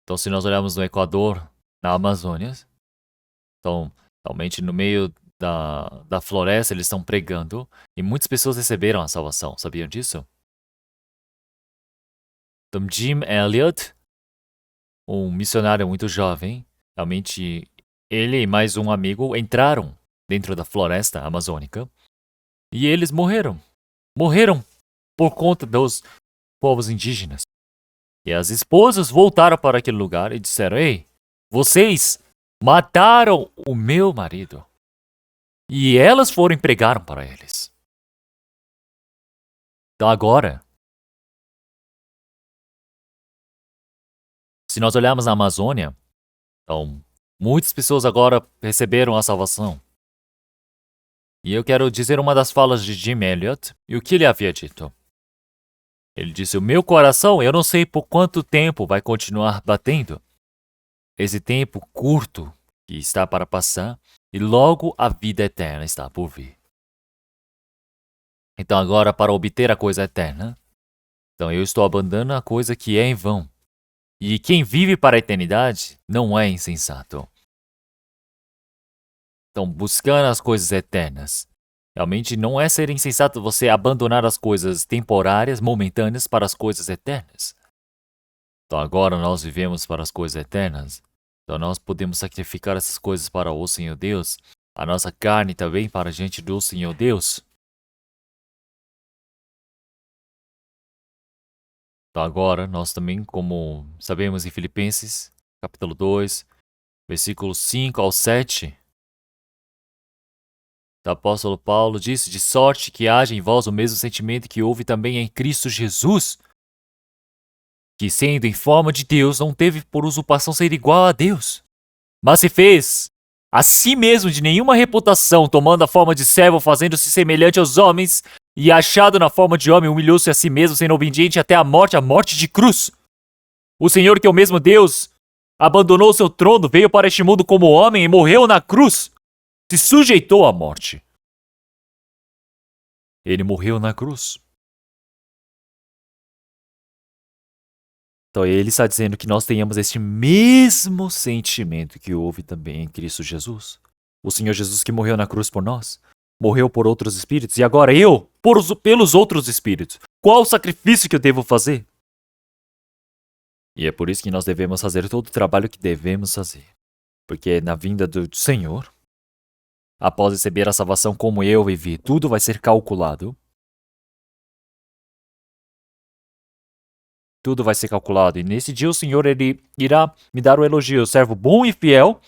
Então, se nós olharmos no Equador, na Amazônia, então, realmente no meio da floresta eles estão pregando e muitas pessoas receberam a salvação. Sabiam disso? Então, Jim Elliot, um missionário muito jovem, realmente ele e mais um amigo entraram dentro da floresta amazônica e eles morreram. Morreram por conta dos povos indígenas. E as esposas voltaram para aquele lugar e disseram: Ei, vocês mataram o meu marido. E elas foram e pregaram para eles. Então agora, se nós olharmos na Amazônia, então, muitas pessoas agora receberam a salvação. E eu quero dizer uma das falas de Jim Elliot e o que ele havia dito. Ele disse: o meu coração, eu não sei por quanto tempo vai continuar batendo. Esse tempo curto que está para passar e logo a vida eterna está por vir. Então agora, para obter a coisa eterna, então eu estou abandonando a coisa que é em vão. E quem vive para a eternidade não é insensato. Então, buscando as coisas eternas, realmente não é ser insensato você abandonar as coisas temporárias, momentâneas, para as coisas eternas. Então, agora nós vivemos para as coisas eternas. Então, nós podemos sacrificar essas coisas para o Senhor Deus, a nossa carne também para diante do Senhor Deus. Então, agora, nós também, como sabemos em Filipenses, capítulo 2, versículos 5 ao 7, o apóstolo Paulo disse: de sorte que haja em vós o mesmo sentimento que houve também em Cristo Jesus, que, sendo em forma de Deus, não teve por usurpação ser igual a Deus, mas se fez a si mesmo de nenhuma reputação, tomando a forma de servo, fazendo-se semelhante aos homens, e achado na forma de homem, humilhou-se a si mesmo, sendo obediente até a morte de cruz. O Senhor, que é o mesmo Deus, abandonou seu trono, veio para este mundo como homem e morreu na cruz. Se sujeitou à morte. Ele morreu na cruz. Então ele está dizendo que nós tenhamos este mesmo sentimento que houve também em Cristo Jesus. O Senhor Jesus que morreu na cruz por nós, morreu por outros espíritos, e agora eu, pelos outros espíritos. Qual o sacrifício que eu devo fazer? E é por isso que nós devemos fazer todo o trabalho que devemos fazer. Porque na vinda do Senhor, após receber a salvação como eu vivi, tudo vai ser calculado. Tudo vai ser calculado. E nesse dia o Senhor ele irá me dar o elogio, servo bom e fiel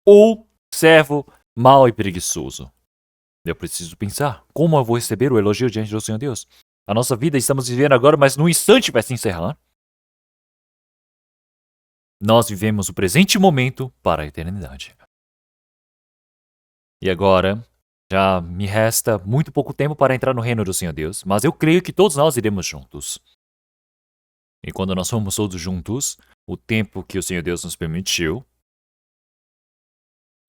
ou servo mau e preguiçoso. Eu preciso pensar, como eu vou receber o elogio diante do Senhor Deus? A nossa vida estamos vivendo agora, mas no instante vai se encerrar. Nós vivemos o presente momento para a eternidade. E agora, já me resta muito pouco tempo para entrar no reino do Senhor Deus, mas eu creio que todos nós iremos juntos. E quando nós formos todos juntos, o tempo que o Senhor Deus nos permitiu,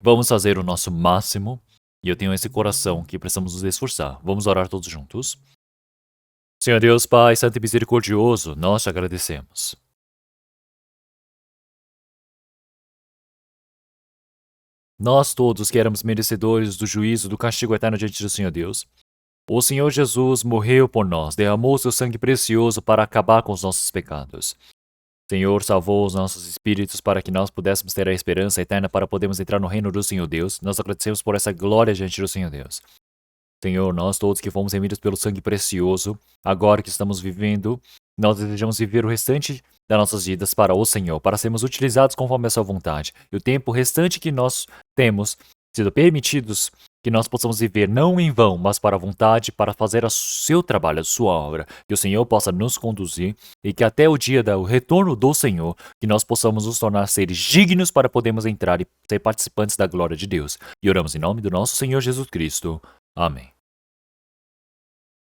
Vamos fazer o nosso máximo. E eu tenho esse coração que precisamos nos esforçar. Vamos orar todos juntos. Senhor Deus, Pai Santo e Misericordioso, nós te agradecemos. Nós todos que éramos merecedores do juízo, do castigo eterno diante do Senhor Deus. O Senhor Jesus morreu por nós, derramou seu sangue precioso para acabar com os nossos pecados. Senhor, salvou os nossos espíritos para que nós pudéssemos ter a esperança eterna para podermos entrar no reino do Senhor Deus. Nós agradecemos por essa glória diante do Senhor Deus. Senhor, nós todos que fomos remidos pelo sangue precioso, agora que estamos vivendo, nós desejamos viver o restante das nossas vidas para o Senhor, para sermos utilizados conforme a sua vontade. E o tempo restante que nós temos sido permitidos, que nós possamos viver não em vão, mas para a vontade, para fazer o seu trabalho, a sua obra. Que o Senhor possa nos conduzir e que até o dia do retorno do Senhor, que nós possamos nos tornar seres dignos para podermos entrar e ser participantes da glória de Deus. E oramos em nome do nosso Senhor Jesus Cristo. Amém.